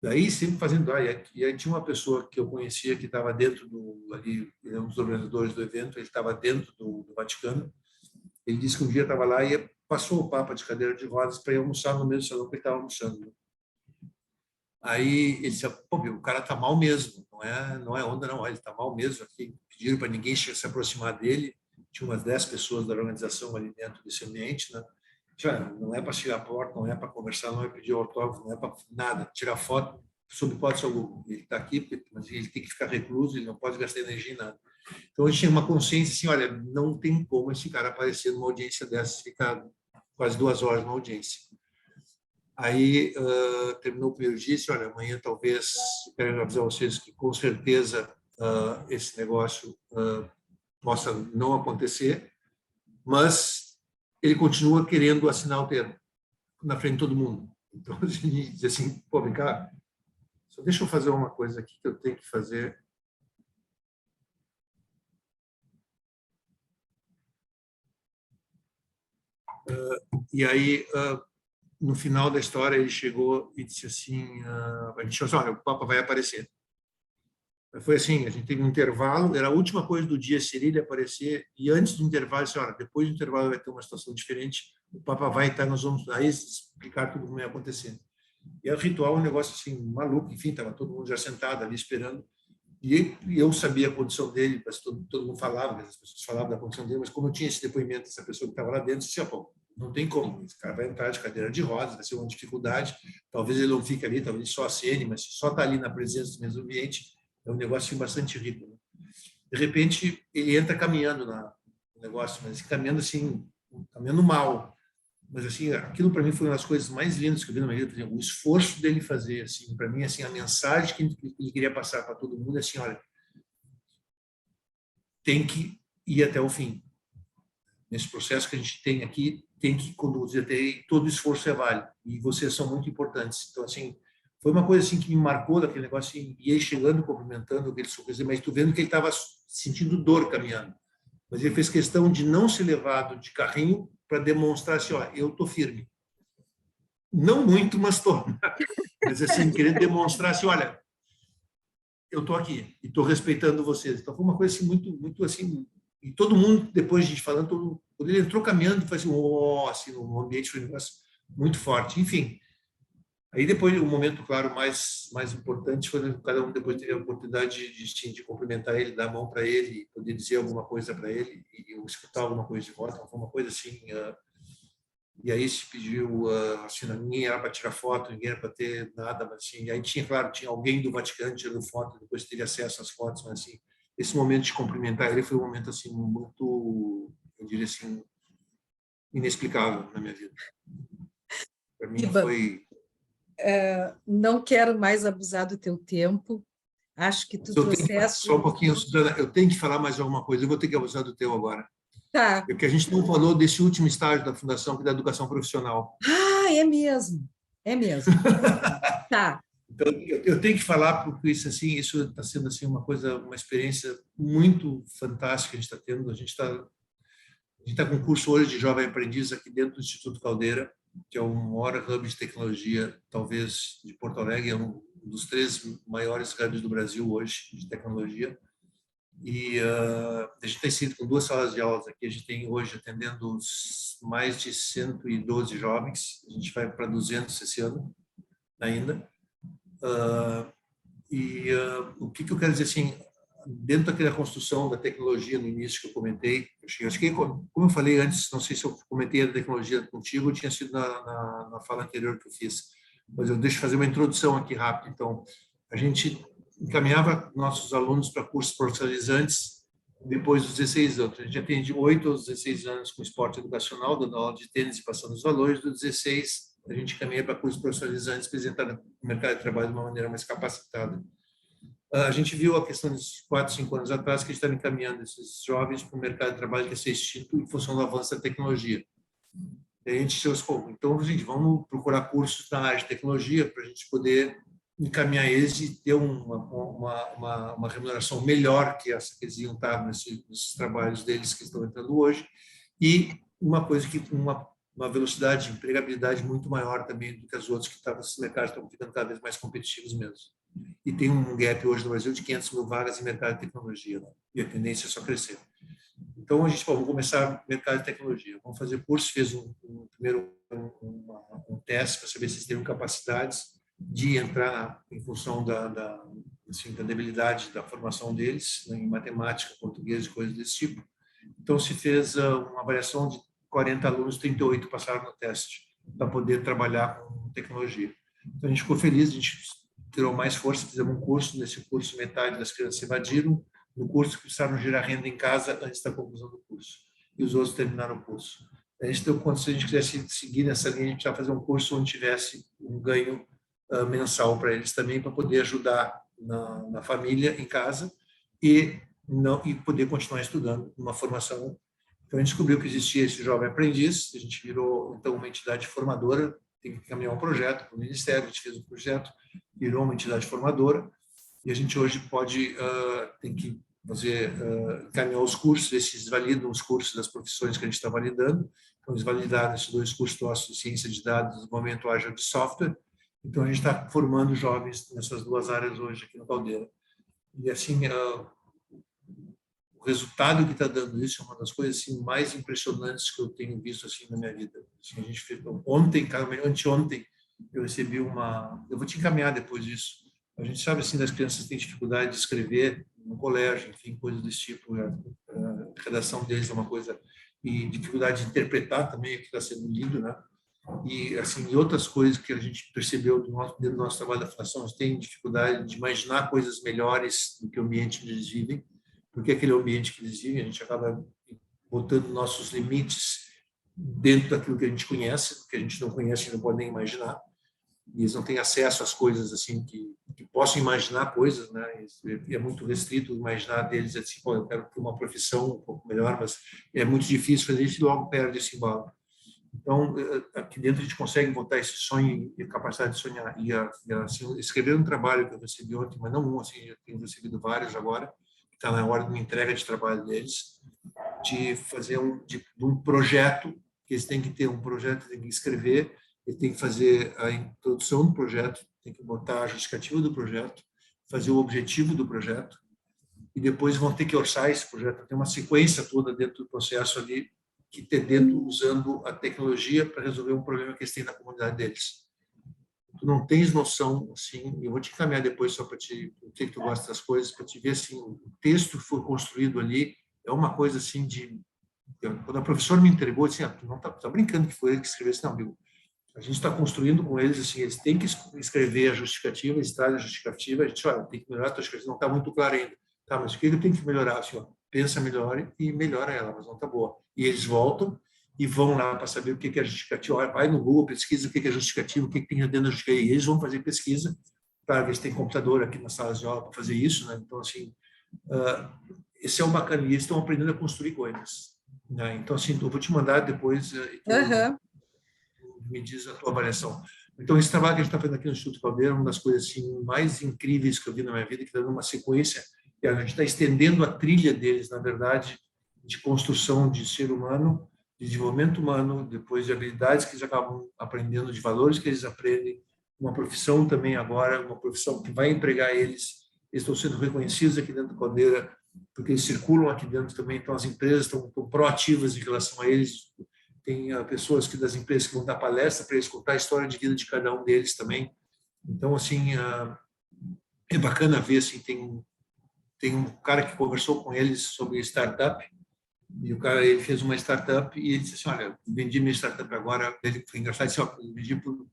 S3: Daí sempre fazendo, e aí tinha uma pessoa que eu conhecia que estava dentro ali, ele é um dos organizadores do evento, ele estava dentro do Vaticano. Ele disse que um dia estava lá e passou o Papa de cadeira de rodas para ir almoçar no mesmo salão que ele estava almoçando. Aí ele disse, pô, meu, o cara está mal mesmo, não é onda não, ele está mal mesmo. Aqui pediram para ninguém se aproximar dele, tinha umas 10 pessoas da organização ali dentro desse ambiente, né? Não é para chegar à porta, não é para conversar, não é pedir autógrafo, não é para nada, tirar foto sob hipótese alguma. Ele está aqui, mas ele tem que ficar recluso, ele não pode gastar energia em nada. Então a gente tinha uma consciência assim, olha, não tem como esse cara aparecer numa audiência dessa, ficar quase 2 horas numa audiência. Aí terminou o primeiro dia, disse, olha, amanhã talvez, quero avisar vocês que com certeza esse negócio possa não acontecer, mas ele continua querendo assinar o termo na frente de todo mundo. Então a gente diz assim, pô, vem cá, só deixa eu fazer uma coisa aqui que eu tenho que fazer. E aí, no final da história, ele chegou e disse assim, a gente disse, olha, o Papa vai aparecer. Foi assim, a gente teve um intervalo, era a última coisa do dia, seria ele aparecer, e antes do intervalo, disse, olha, depois do intervalo vai ter uma situação diferente, o Papa vai estar, nós vamos aí explicar tudo como ia acontecer. E o ritual é um negócio assim, maluco, enfim, estava todo mundo já sentado ali esperando, e eu sabia a condição dele, mas todo mundo falava, as pessoas falavam da condição dele, mas como eu tinha esse depoimento dessa pessoa que estava lá dentro, eu disse, pô, não tem como, esse cara vai entrar de cadeira de rodas, vai ser uma dificuldade, talvez ele não fique ali, talvez só acene, mas só está ali na presença do mesmo ambiente, é um negócio bastante rico. Né? De repente, ele entra caminhando no negócio, mas caminhando assim, caminhando mal. Mas assim, aquilo para mim foi uma das coisas mais lindas que eu vi na minha vida, o esforço dele fazer, assim, para mim, assim, a mensagem que ele queria passar para todo mundo, assim, olha, tem que ir até o fim. Nesse processo que a gente tem aqui, tem que conduzir até aí, todo esforço é válido, e vocês são muito importantes. Então, assim, foi uma coisa assim que me marcou daquele negócio, assim, e ele chegando, cumprimentando aquele sorriso, mas tu vendo que ele estava sentindo dor caminhando. Mas ele fez questão de não ser levado de carrinho para demonstrar assim, ó, eu tô firme. Não muito, mas tô. Mas assim, querendo demonstrar assim, olha, eu tô aqui e tô respeitando vocês. Então foi uma coisa assim, muito assim, e todo mundo, depois de falando, quando ele entrou caminhando, foi assim, assim, um ambiente foi um negócio muito forte. Enfim, aí depois, o momento, claro, mais importante foi cada um depois ter a oportunidade de cumprimentar ele, dar a mão para ele, poder dizer alguma coisa para ele e eu escutar alguma coisa de volta. Foi uma coisa assim. E aí se pediu, assim, ninguém era para tirar foto, ninguém era para ter nada, mas assim, aí tinha, claro, tinha alguém do Vaticano tirando foto, depois teria acesso às fotos, mas assim, esse momento de cumprimentar ele foi um momento assim muito, eu diria assim, inexplicável na minha vida. Para mim foi.
S1: Não quero mais abusar do teu tempo. Acho que tu trouxeste...
S3: Só um pouquinho, Suzana, eu tenho que falar mais alguma coisa, eu vou ter que abusar do teu agora.
S1: Tá.
S3: Porque a gente não falou desse último estágio da Fundação, que é da educação profissional.
S1: Ah, é mesmo. É mesmo. Tá.
S3: Então, eu tenho que falar, porque isso está sendo assim, uma experiência muito fantástica que a gente está tendo. A gente está com um curso hoje de jovem aprendiz aqui dentro do Instituto Caldeira, que é o maior hub de tecnologia, talvez, de Porto Alegre, é um dos 3 maiores hubs do Brasil hoje de tecnologia. E a gente tem sido com 2 salas de aulas aqui, a gente tem hoje atendendo mais de 112 jovens, a gente vai para 200 esse ano ainda. O que eu quero dizer assim, dentro daquela construção da tecnologia no início que eu comentei, acho que como eu falei antes, não sei se eu comentei a tecnologia contigo, tinha sido na fala anterior que eu fiz, mas eu deixo fazer uma introdução aqui rápida. Então, a gente
S2: encaminhava nossos alunos para cursos profissionalizantes depois dos 16 anos. A gente atende 8 aos 16 anos com esporte educacional, dando aula de tênis e passando os valores. Dos 16, a gente caminha para cursos profissionalizantes, para entrar no mercado de trabalho de uma maneira mais capacitada. A gente viu a questão de 4, 5 anos atrás que a gente estava encaminhando esses jovens para o mercado de trabalho que ia ser extinto em função do avanço da tecnologia. E a gente disse, então, gente, vamos procurar cursos na área de tecnologia para a gente poder encaminhar eles e ter uma remuneração melhor que essa que eles iam estar nesses trabalhos deles que estão entrando hoje, e uma coisa que com uma velocidade de empregabilidade muito maior também do que as outras que estavam nesse mercado, estão ficando cada vez mais competitivos mesmo. E tem um gap hoje no Brasil de 500 mil vagas em mercado de tecnologia, né? E a tendência é só crescer. Então, a gente vamos começar o mercado de tecnologia. Vamos fazer curso, fez primeiro um teste para saber se eles teriam capacidades de entrar em função da debilidade da formação deles, né, em matemática, português e coisas desse tipo. Então, se fez uma avaliação de 40 alunos, 38 passaram no teste para poder trabalhar com tecnologia. Então, a gente ficou feliz, a gente tirou mais força, fizemos um curso, nesse curso metade das crianças se evadiram, no curso precisaram gerar renda em casa antes da conclusão do curso, e os outros terminaram o curso. A gente deu conta, se a gente quisesse seguir nessa linha, a gente precisava fazer um curso onde tivesse um ganho mensal para eles também, para poder ajudar na família, em casa, e poder continuar estudando uma formação. Então, a gente descobriu que existia esse jovem aprendiz, a gente virou, então, uma entidade formadora, tem que caminhar um projeto para o Ministério, a gente fez um projeto, virou uma entidade formadora, e a gente hoje tem que encaminhar os cursos, esses validam os cursos das profissões que a gente está validando. Então, eles validaram esses 2 cursos nossos de ciência de dados, desenvolvimento ágil de software. Então, a gente está formando jovens nessas 2 áreas hoje aqui no Caldeira. E, assim, o resultado que está dando isso é uma das coisas assim, mais impressionantes que eu tenho visto assim, na minha vida. Assim, a gente fez, anteontem, eu recebi eu vou te encaminhar depois disso. A gente sabe assim das crianças que têm dificuldade de escrever no colégio, enfim, coisas desse tipo. A redação deles é uma coisa, e dificuldade de interpretar também o que está sendo lido, né? E assim, e outras coisas que a gente percebeu dentro do nosso trabalho da fundação, eles têm dificuldade de imaginar coisas melhores do que o ambiente que eles vivem, porque aquele ambiente que eles vivem, a gente acaba botando nossos limites dentro daquilo que a gente conhece, o que a gente não conhece e não pode nem imaginar. E eles não têm acesso às coisas assim que possam imaginar coisas, né? E é muito restrito imaginar deles assim, pô, eu quero ter uma profissão um pouco melhor, mas é muito difícil fazer isso e logo perde esse embalo. Então, aqui dentro a gente consegue botar esse sonho e a capacidade de sonhar. E assim, escrever um trabalho que eu recebi ontem, mas não um, assim, eu tenho recebido vários agora, que está na hora de uma entrega de trabalho deles, de fazer um projeto, que eles têm que ter um projeto, têm que escrever, eles têm que fazer a introdução do projeto, tem que botar a justificativa do projeto, fazer o objetivo do projeto, e depois vão ter que orçar esse projeto. Tem uma sequência toda dentro do processo ali, que tem dentro usando a tecnologia para resolver um problema que eles têm na comunidade deles. Tu não tens noção, assim, eu vou te encaminhar depois só para te, eu sei que tu gosta das coisas, para te ver, assim, o texto que foi construído ali é uma coisa, assim, quando a professora me entregou, assim, tu não tá brincando que foi ele que escreveu isso, não, amigo. A gente está construindo com eles, assim, eles têm que escrever a justificativa, eles trazem a justificativa, a gente, olha, tem que melhorar a tua justificativa, não está muito claro ainda. Tá, mas o que eu tenho que melhorar? Assim, ó, pensa melhor e melhora ela, mas não está boa. E eles voltam e vão lá para saber o que é justificativa. Olha, vai no Google, pesquisa o que é justificativa, o que tem dentro da justificativa. E eles vão fazer pesquisa para ver se tem computador aqui nas salas de aula para fazer isso, né? Então, assim, esse é o bacana. E eles estão aprendendo a construir coisas, né? Então, assim, eu vou te mandar depois me diz a tua avaliação. Então, esse trabalho que a gente está fazendo aqui no Instituto Caldeira é uma das coisas assim, mais incríveis que eu vi na minha vida, que está dando uma sequência, e a gente está estendendo a trilha deles, na verdade, de construção de ser humano, de desenvolvimento humano, depois de habilidades que eles acabam aprendendo, de valores que eles aprendem, uma profissão também agora, uma profissão que vai empregar eles. Eles estão sendo reconhecidos aqui dentro do Caldeira, porque eles circulam aqui dentro também, então as empresas estão proativas em relação a eles. Tem pessoas das empresas que vão dar palestra para eles contar a história de vida de cada um deles também. Então, assim, é bacana ver, assim, tem um cara que conversou com eles sobre startup, e o cara, ele fez uma startup e ele disse assim, olha, vendi minha startup agora, ele foi engraçado, disse, ó, vendi por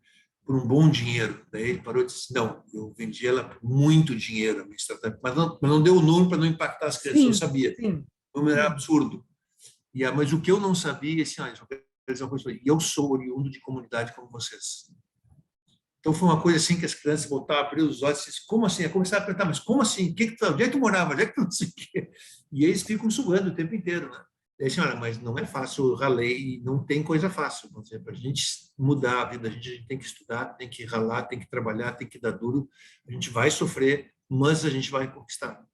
S2: por um bom dinheiro. Daí ele parou e disse, não, eu vendi ela por muito dinheiro, a minha startup, mas não deu o número para não impactar as crianças, eu sabia.
S1: Sim.
S2: O número era absurdo. Mas o que eu não sabia, assim, olha, só quero dizer uma coisa, eu sou oriundo de comunidade como vocês. Então foi uma coisa assim que as crianças voltavam a abrir os olhos e disseram, como assim? Eu começava a perguntar, mas como assim? Onde é que tu morava? Onde é que tu não sei o quê? E eles ficam sugando o tempo inteiro, né? E aí, assim, olha, mas não é fácil, eu ralei, não tem coisa fácil. Para a gente mudar a vida, a gente tem que estudar, tem que ralar, tem que trabalhar, tem que dar duro, a gente vai sofrer, mas a gente vai conquistar.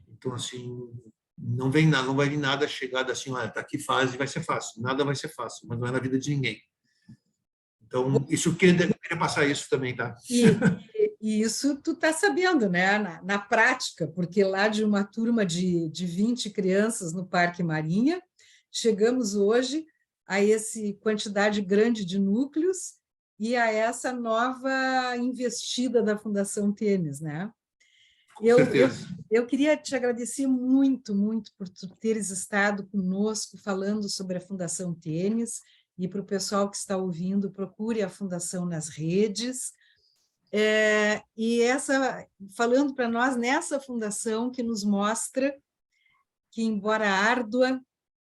S2: Então, assim, não vai vir nada chegado assim, olha, tá aqui fase, vai ser fácil. Nada vai ser fácil, mas não é na vida de ninguém. Então, isso eu queria passar isso também, tá?
S1: E isso tu está sabendo, né? Na prática, porque lá de uma turma de 20 crianças no Parque Marinha, chegamos hoje a essa quantidade grande de núcleos e a essa nova investida da Fundação Tênis, né?
S2: Com certeza.
S1: Eu queria te agradecer muito, muito por tu teres estado conosco falando sobre a Fundação Tênis, e para o pessoal que está ouvindo, procure a Fundação nas redes. E falando para nós nessa fundação que nos mostra que, embora árdua,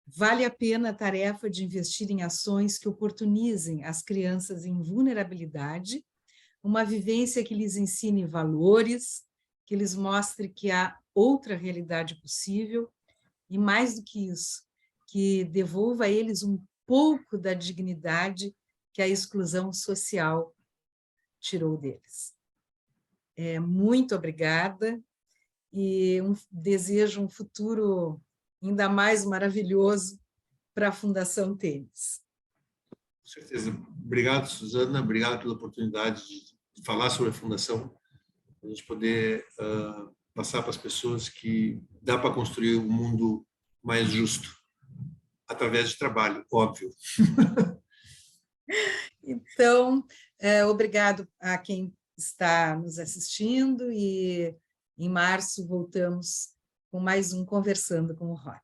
S1: vale a pena a tarefa de investir em ações que oportunizem as crianças em vulnerabilidade, uma vivência que lhes ensine valores, que lhes mostre que há outra realidade possível, e mais do que isso, que devolva a eles um pouco da dignidade que a exclusão social tirou deles. Muito obrigada e desejo um futuro ainda mais maravilhoso para a Fundação Tênis.
S2: Com certeza. Obrigado, Suzana. Obrigado pela oportunidade de falar sobre a Fundação, a gente poder passar para as pessoas que dá para construir um mundo mais justo através de trabalho, óbvio.
S1: Então, obrigado a quem está nos assistindo e em março voltamos com mais um Conversando com o Rod.